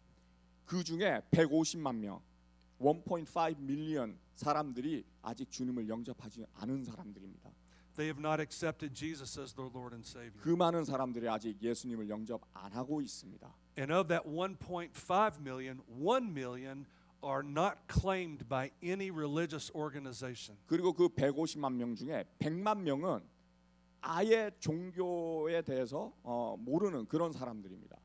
그 중에 150만 명, 1.5 밀리언 사람들이 아직 주님을 영접하지 않은 사람들입니다. They have not accepted Jesus as their Lord and Savior. 그 많은 사람들이 아직 예수님을 영접 안 하고 있습니다. And of that 1.5 million, 1 million are not claimed by any religious organization. 그리고 그 150만 명 중에 100만 명은 아예 종교에 대해서 모르는 그런 사람들입니다.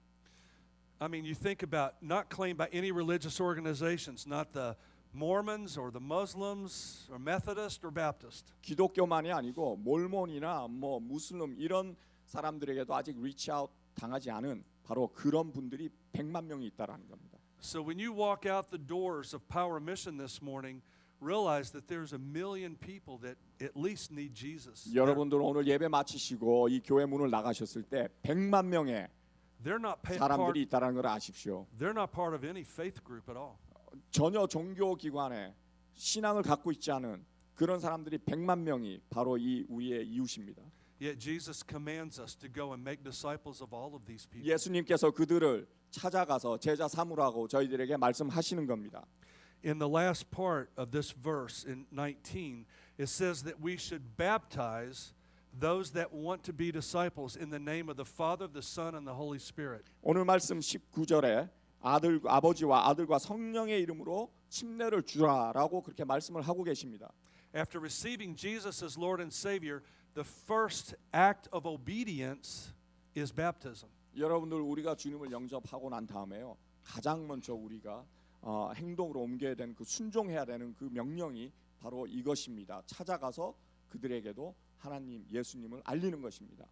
I mean, you think about not claimed by any religious organizations, not the Mormons or the Muslims or Methodist or Baptist. 기독교만이 아니고 몰몬이나 뭐 무슬림 이런 사람들에게도 아직 리치아웃 당하지 않은 바로 그런 분들이 100만 명이 있다라는 겁니다. So when you walk out the doors of Power Mission this morning, realize that there's 1 million people that at least need Jesus. 여러분들 오늘 예배 마치시고 이 교회 문을 나가셨을 때 100만 명의 They're not part. 사람들이 있다라는 걸 아십시오. They're not part of any faith group at all. 전혀 종교 기관에 신앙을 갖고 있지 않은 그런 사람들이 100만 명이 바로 이 우리의 이웃입니다. Yet Jesus commands us to go and make disciples of all of these people. 예수님께서 그들을 찾아가서 제자 삼으라고 저희들에게 말씀하시는 겁니다. In the last part of this verse in 19, it says that we should baptize those that want to be disciples in the name of the Father, the Son, and the Holy Spirit. 오늘 말씀 19절에 아버지와 아들과 성령의 이름으로 침례를 주라라고 그렇게 말씀을 하고 계십니다. After receiving Jesus as Lord and Savior, the first act of obedience is baptism. 여러분들 우리가 주님을 영접하고 난 다음에요. 가장 먼저 우리가 행동으로 옮겨야 되는 그 순종해야 되는 그 명령이 바로 이것입니다. 찾아가서 그들에게도 하나님 예수님을 알리는 것입니다.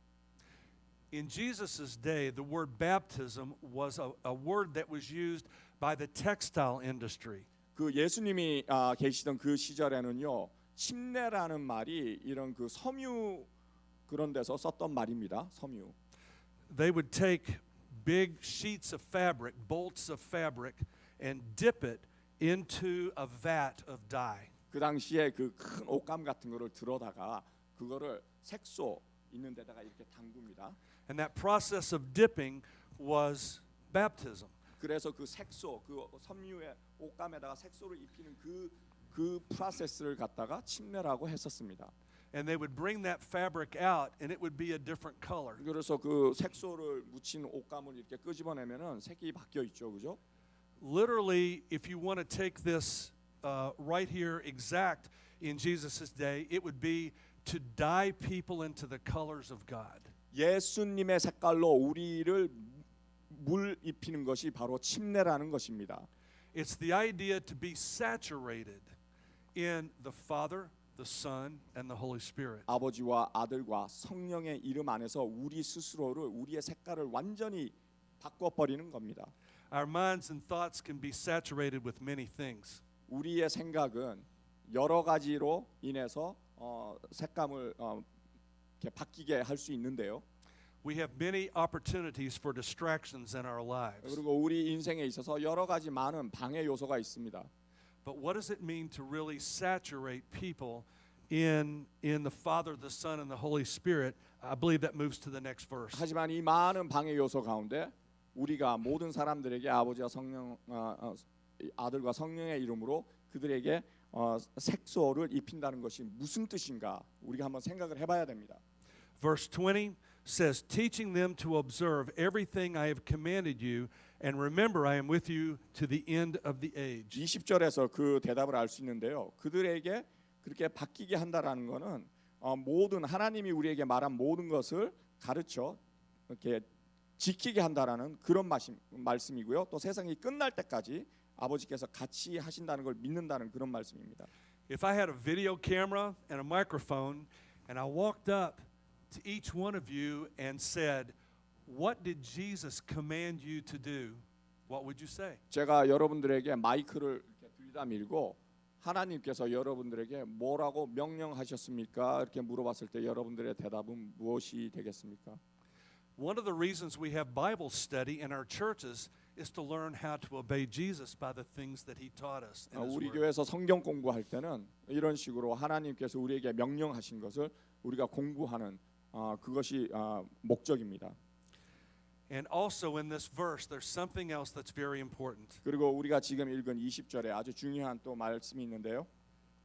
In Jesus' day, the word baptism was a word that was used by the textile industry. 그 예수님이 계시던 그 시절에는요. 침례라는 말이 이런 그 섬유 그런 데서 썼던 말입니다. 섬유. They would take big sheets of fabric, bolts of fabric, and dip it into a vat of dye. 그 당시에 그 큰 옷감 같은 거를 들어다가 그거를 색소 있는 데다가 이렇게 담굽니다. And that process of dipping was baptism. 그래서 그 색소, 그 섬유의 옷감에다가 색소를 입히는 그 프로세스를 갖다가 침례라고 했었습니다. And they would bring that fabric out and it would be a different color. 그래서 그 색소를 묻힌 옷감을 이렇게 끄집어내면은 색이 바뀌어 있죠, 그죠? Literally, if you want to take this right here exact in Jesus' day, it would be to dye people into the colors of God. 예수님의 색깔로 우리를 물 입히는 것이 바로 침례라는 것입니다. It's the idea to be saturated in the Father, the Son, and the Holy Spirit. 아버지와 아들과 성령의 이름 안에서 우리 스스로를 우리의 색깔을 완전히 바꿔 버리는 겁니다. Our minds and thoughts can be saturated with many things. 우리의 생각은 여러 가지로 인해서 색감을 이렇게 바뀌게 할 수 있는데요. We have many opportunities for distractions in our lives. 그리고 우리 인생에 있어서 여러 가지 많은 방해 요소가 있습니다. But what does it mean to really saturate people in the Father, the Son, and the Holy Spirit? I believe that moves to the next verse. 하지만 이 많은 방해 요소 가운데 우리가 모든 사람들에게 아버지와 성령, 아들과 성령의 이름으로 그들에게 색소를 입힌다는 것이 무슨 뜻인가? 우리가 한번 생각을 해봐야 됩니다. Verse 20 says, teaching them to observe everything I have commanded you, and remember I am with you to the end of the age. 20절에서 그 대답을 알 수 있는데요. 그들에게 그렇게 바뀌게 한다라는 것은 모든 하나님이 우리에게 말한 모든 것을 가르쳐 이렇게 지키게 한다라는 그런 말씀이고요. 또 세상이 끝날 때까지 아버지께서 같이 하신다는 걸 믿는다는 그런 말씀입니다. If I had a video camera and a microphone, and I walked up to each one of you and said, "What did Jesus command you to do?" What would you say? 제가 여러분들에게 마이크를 이렇게 들이다 밀고 하나님께서 여러분들에게 뭐라고 명령하셨습니까? 이렇게 물어봤을 때 여러분들의 대답은 무엇이 되겠습니까? One of the reasons we have Bible study in our churches is to learn how to obey Jesus by the things that he taught us in his 우리 word. 교회에서 성경 공부할 때는 이런 식으로 하나님께서 우리에게 명령하신 것을 우리가 공부하는 그것이 목적입니다. And also in this verse there's something else that's very important. 그리고 우리가 지금 읽은 20절에 아주 중요한 또 말씀이 있는데요.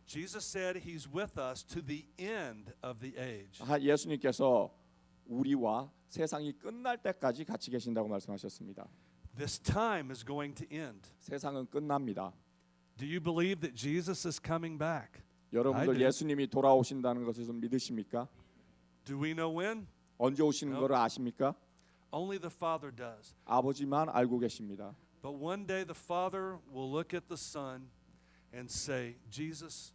Jesus said he's with us to the end of the age. 예수님께서 우리와 세상이 끝날 때까지 같이 계신다고 말씀하셨습니다. This time is going to end. 세상은 끝납니다. Do you believe that Jesus is coming back? I 여러분들 do. 예수님이 돌아오신다는 것을 좀 믿으십니까? Do we know when? 언제 오시는 No. 것을 아십니까? Only the Father does. 아버지만 알고 계십니다. But one day the Father will look at the Son and say, Jesus,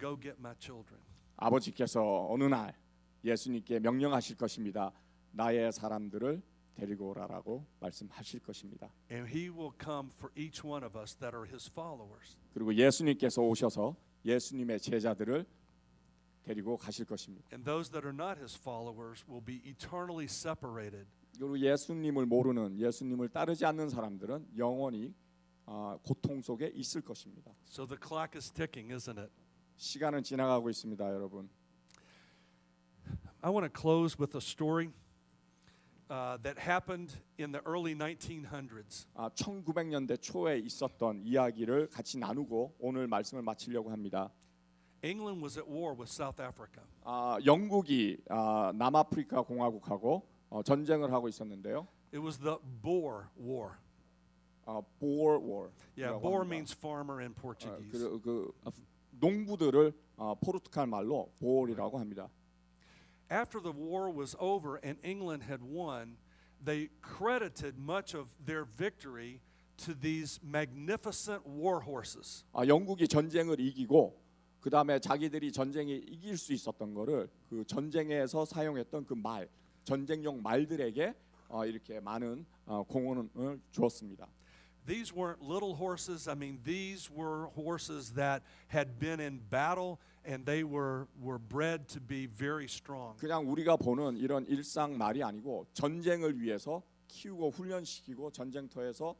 go get my children. 아버지께서 어느 날 예수님께 명령하실 것입니다. 나의 사람들을 데리고 오라라고 말씀하실 것입니다. And he will come for each one of us that are his followers. 그리고 예수님께서 오셔서 예수님의 제자들을 데리고 가실 것입니다. And those that are not his followers will be eternally separated. 그리고 예수님을 모르는 예수님을 따르지 않는 사람들은 영원히 고통 속에 있을 것입니다. So the clock is ticking, isn't it? 시간은 지나가고 있습니다, 여러분. I want to close with a story that happened in the early 1900s. 1900년대 초에 있었던 이야기를 같이 나누고 오늘 말씀을 마치려고 합니다. England was at war with South Africa. 영국이 남아프리카 공화국하고 전쟁을 하고 있었는데요. It was the Boer War. Boer War. Yeah, Boer means farmer in Portuguese. 그 농부들을 포르투갈 말로 보어이라고 합니다. After the war was over and England had won, they credited much of their victory to these magnificent war horses. 영국이 전쟁을 이기고 그 다음에 자기들이 전쟁에 이길 수 있었던 거를 그 전쟁에서 사용했던 그 말, 전쟁용 말들에게 이렇게 많은 공헌을 주었습니다. these weren't little horses. I mean, these were horses that had been in battle and they were bred to be very strong. 그냥 우리가 보는 이런 일상 말이 아니고 전쟁을 위해서 키우고 훈련시키고 전쟁터에서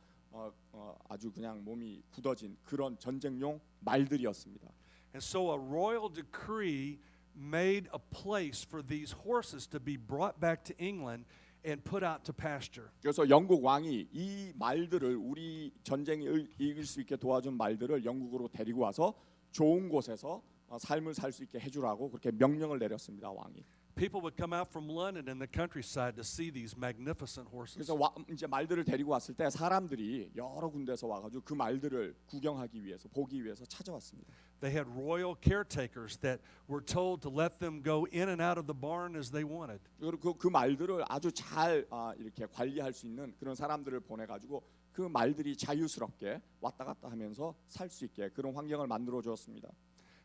아주 그냥 몸이 굳어진 그런 전쟁용 말들이었습니다. And so a royal decree made a place for these horses to be brought back to England and put out to pasture. 그래서 영국 왕이 이 말들을 우리 전쟁에 이길 수 있게 도와준 말들을 영국으로 데리고 와서 좋은 곳에서 삶을 살 수 있게 해주라고 그렇게 명령을 내렸습니다. 왕이. People would come out from London and the countryside to see these magnificent horses. 그래서 이제 말들을 데리고 왔을 때 사람들이 여러 군데서 와가지고 그 말들을 구경하기 위해서 보기 위해서 찾아왔습니다. They had royal caretakers that were told to let them go in and out of the barn as they wanted. 그리고 그 말들을 아주 잘 이렇게 관리할 수 있는 그런 사람들을 보내가지고 그 말들이 자유스럽게 왔다 갔다 하면서 살 수 있게 그런 환경을 만들어 주었습니다.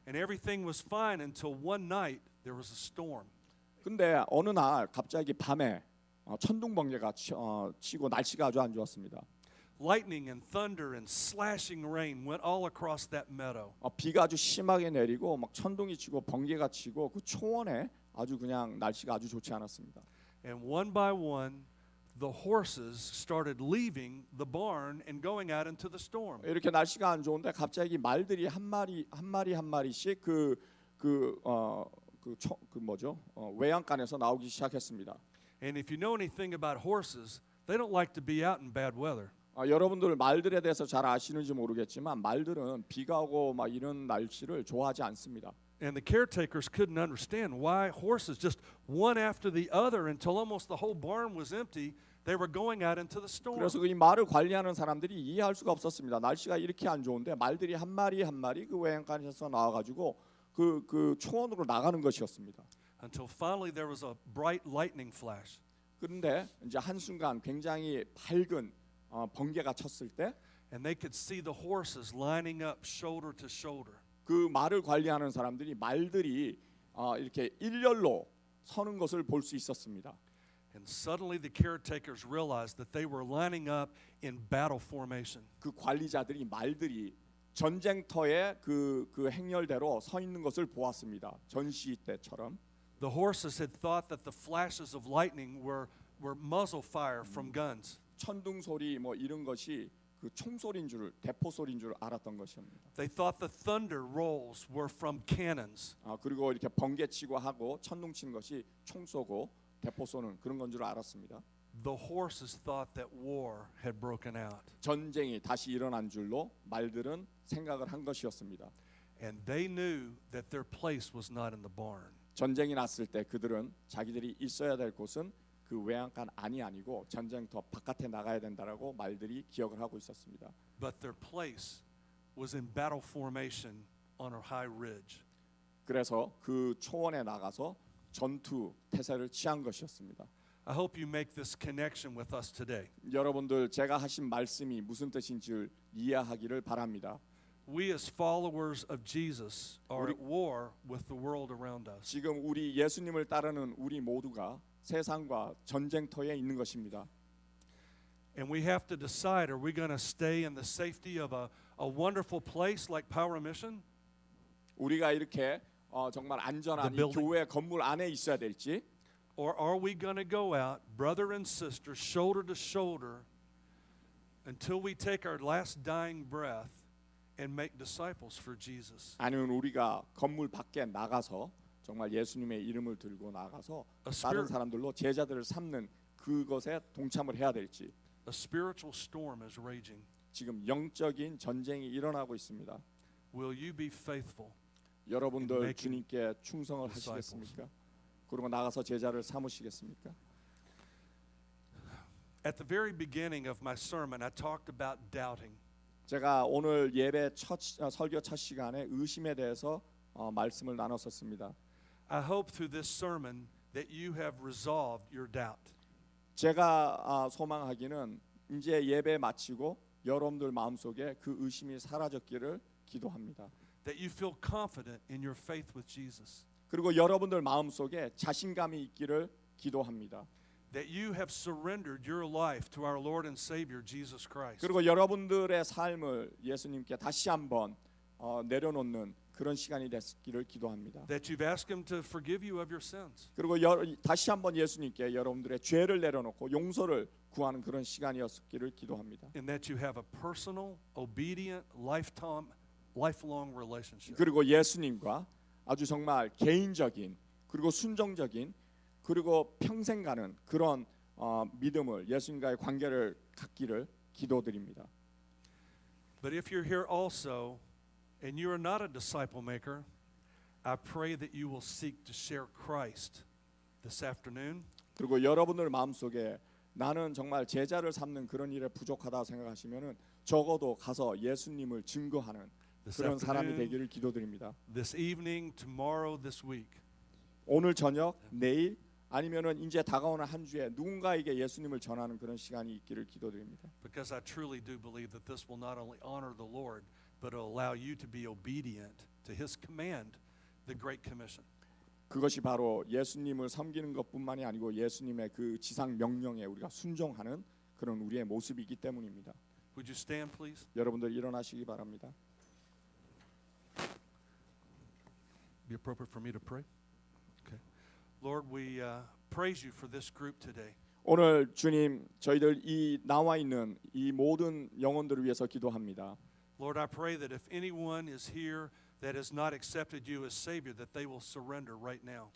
And everything was fine until one night there was a storm. 근데 어느 날 갑자기 밤에 천둥 번개가 치고 날씨가 아주 안 좋았습니다. Lightning and thunder and slashing rain went all across that meadow. 비가 아주 심하게 내리고 막 천둥이 치고 번개가 치고 그 초원에 아주 그냥 날씨가 아주 좋지 않았습니다. And one by one the horses started leaving the barn and going out into the storm. 이렇게 날씨가 안 좋은데 갑자기 말들이 한 마리씩 외양간에서 나오기 시작했습니다. And if you know anything about horses, they don't like to be out in bad weather. 여러분들 말들에 대해서 잘 아시는지 모르겠지만 말들은 비가 오고 막 이런 날씨를 좋아하지 않습니다. And the caretakers couldn't understand why horses just one after the other until almost the whole barn was empty, they were going out into the storm. 그래서 이 말을 관리하는 사람들이 이해할 수가 없었습니다. 날씨가 이렇게 안 좋은데 말들이 한 마리 그 외양간에서 나와가지고 그 초원으로 나가는 것이었습니다. Until finally there was a bright lightning flash. 그런데 이제 한 순간 굉장히 밝은 번개가 쳤을 때 And they could see the horses lining up shoulder to shoulder. 그 말을 관리하는 사람들이 말들이 이렇게 일렬로 서는 것을 볼 수 있었습니다. And suddenly the caretakers realized that they were lining up in battle formation. 그 관리자들이 말들이 전쟁터에 그 행렬대로 서 있는 것을 보았습니다. 전시 때처럼. The horses had thought that the flashes of lightning were muzzle fire from guns. 천둥 소리 뭐 이런 것이 그 총소리인 줄 대포 소리인 줄 알았던 것입니다. They thought the thunder rolls were from cannons. 그리고 이렇게 번개 치고 하고 천둥 치는 것이 총 쏘고 대포 쏘는 그런 건 줄 알았습니다. The horses thought that war had broken out. 전쟁이 다시 일어난 줄로 말들은 생각을 한 것이었습니다. And they knew that their place was not in the barn. 전쟁이 났을 때 그들은 자기들이 있어야 될 곳은 그 외양간 안이 아니고 전쟁터 바깥에 나가야 된다라고 말들이 기억을 하고 있었습니다. But their place was in battle formation on a high ridge. 그래서 그 초원에 나가서 전투 태세를 취한 것이었습니다. I hope you make this connection with us today. 여러분들 제가 하신 말씀이 무슨 뜻인지 이해하기를 바랍니다. We as followers of Jesus are at war with the world around us. 지금 우리 예수님을 따르는 우리 모두가 세상과 전쟁터에 있는 것입니다. And we have to decide, are we going to stay in the safety of a wonderful place like Power Mission? 우리가 이렇게 정말 안전한 이 The building. 교회 건물 안에 있어야 될지 Or are we going to go out, brother and sister, shoulder to shoulder, until we take our last dying breath and make disciples for Jesus? 아니면 우리가 건물 밖에 나가서 정말 예수님의 이름을 들고 나가서 다른 사람들로 제자들을 삼는 그것에 동참을 해야 될지. A spiritual storm is raging. 지금 영적인 전쟁이 일어나고 있습니다. Will you be faithful? 여러분들 주님께 충성을 하시겠습니까? 그리고 나가서 제자를 삼으시겠습니까? At the very beginning of my sermon, I talked about doubting. 제가 오늘 예배 설교 첫 시간에 의심에 대해서 말씀을 나눴었습니다. I hope through this sermon that you have resolved your doubt. 제가 소망하기는 이제 예배 마치고 여러분들 마음속에 그 의심이 사라졌기를 기도합니다. That you feel confident in your faith with Jesus. 그리고 여러분들 마음속에 자신감이 있기를 기도합니다. that you have surrendered your life to our Lord and Savior Jesus Christ. 그리고 여러분들의 삶을 예수님께 다시 한번 내려놓는 그런 시간이 됐기를 기도합니다. That you've asked Him to forgive you of your sins. 그리고 다시 한번 예수님께 여러분들의 죄를 내려놓고 용서를 구하는 그런 시간이었기를 기도합니다. And that you have a personal, obedient, lifelong relationship. 그리고 예수님과 아주 정말 개인적인 그리고 순종적인 그리고 평생 가는 그런 믿음을 예수님과의 관계를 갖기를 기도드립니다. But if you're here also and you are not a disciple maker, I pray that you will seek to share Christ this afternoon. 그리고 여러분들 마음속에 나는 정말 제자를 삼는 그런 일에 부족하다 생각하시면은 적어도 가서 예수님을 증거하는 그런 사람이 되기를 기도드립니다. This evening, tomorrow, this week. 오늘 저녁, 내일 아니면은 이제 다가오는 한 주에 누군가에게 예수님을 전하는 그런 시간이 있기를 기도드립니다. Because I truly do believe that this will not only honor the Lord, but it'll allow you to be obedient to His command, the Great Commission. 그것이 바로 예수님을 섬기는 것뿐만이 아니고 예수님의 그 지상 명령에 우리가 순종하는 그런 우리의 모습이기 때문입니다. Would you stand, please? 여러분들 일어나시기 바랍니다. Be appropriate for me to pray? Okay. Lord, we praise you for this group today. 오늘 주님 저희들 이 나와 있는 이 모든 영혼들을 위해서 기도합니다. Lord, I pray that if anyone is here that has not accepted you as Savior, that they will surrender right now.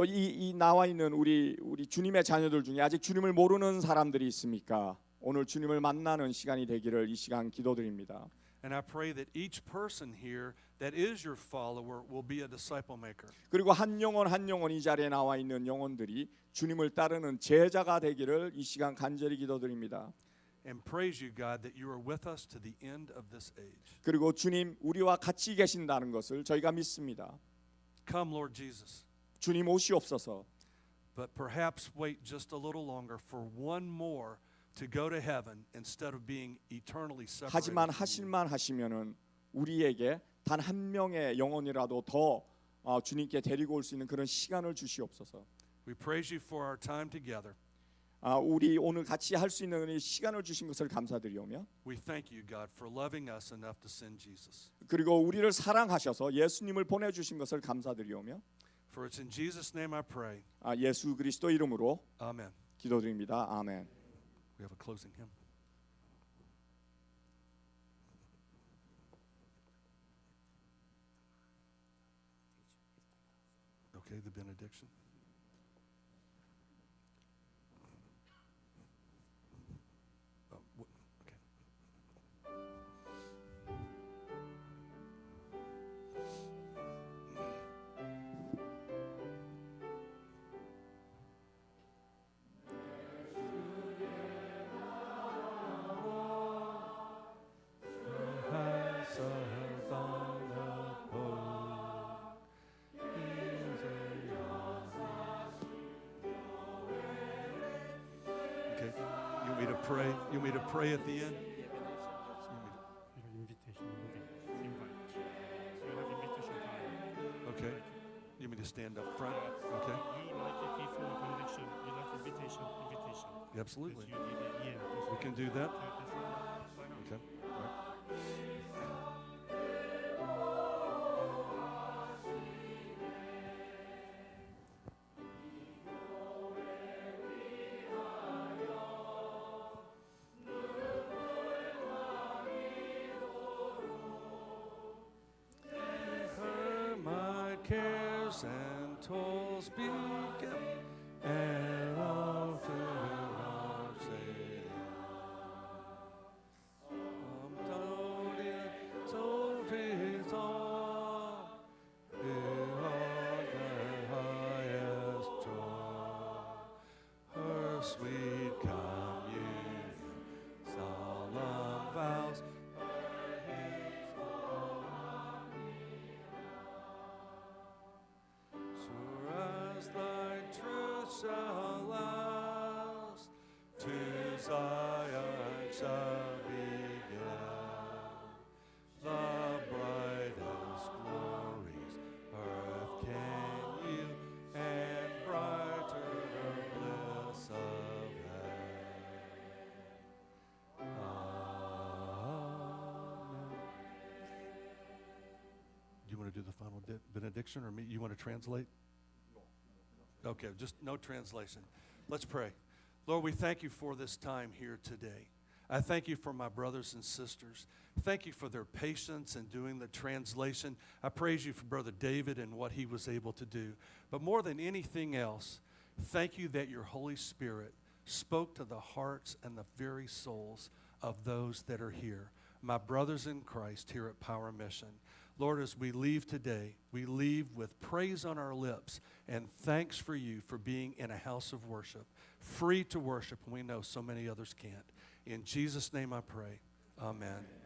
이 나와 있는 우리 주님의 자녀들 중에 아직 주님을 모르는 사람들이 있습니까? 오늘 주님을 만나는 시간이 되기를 이 시간 기도드립니다. And I pray that each person here that is your follower will be a disciple maker. 그리고 한 영혼 이 자리에 나와 있는 영혼들이 주님을 따르는 제자가 되기를 이 시간 간절히 기도드립니다. And praise you, God, that you are with us to the end of this age. 그리고 주님 우리와 같이 계신다는 것을 저희가 믿습니다. Come, Lord Jesus. 주님 오시옵소서. But perhaps wait just a little longer for one more to go to heaven instead of being eternally separated. 하지만 from you. 하실만 하시면은 우리에게 단 한 명의 영혼이라도 더 주님께 데리고 올 수 있는 그런 시간을 주시옵소서. We praise you for our time together. 우리 오늘 같이 할 수 있는 이 시간을 주신 것을 감사드리오며 We thank you, God, for loving us enough to send Jesus. 그리고 우리를 사랑하셔서 예수님을 보내주신 것을 감사드리오며 For it's in Jesus' name I pray. 예수 그리스도 이름으로 Amen. 기도드립니다. 아멘. We have a closing hymn. Okay, the benediction. Okay. Okay. You want me to pray? You want me to pray at the end? Invitation, invite. You have invitation card. Okay. You want me to stand up front? Okay. You like it before conviction. You like invitation. Absolutely. You did it. Yeah. That's We can do that. Why not? Okay. All right. My cares and toils be kept, and all to our Savior. So praise on, the highest joy, her sweet communion, solemn vows. Sure as thy truth shall last, to Zion shall be glad. The brightest glories earth can yield, and brighter bliss benediction, or me? You want to translate? Okay, just no translation. Let's pray. Lord, we thank you for this time here today. I thank you for my brothers and sisters. Thank you for their patience in doing the translation. I praise you for Brother David and what he was able to do. But more than anything else, thank you that your Holy Spirit spoke to the hearts and the very souls of those that are here, my brothers in Christ here at Power Mission. Lord, as we leave today, we leave with praise on our lips and thanks for you for being in a house of worship, free to worship when we know so many others can't. In Jesus' name I pray. Amen.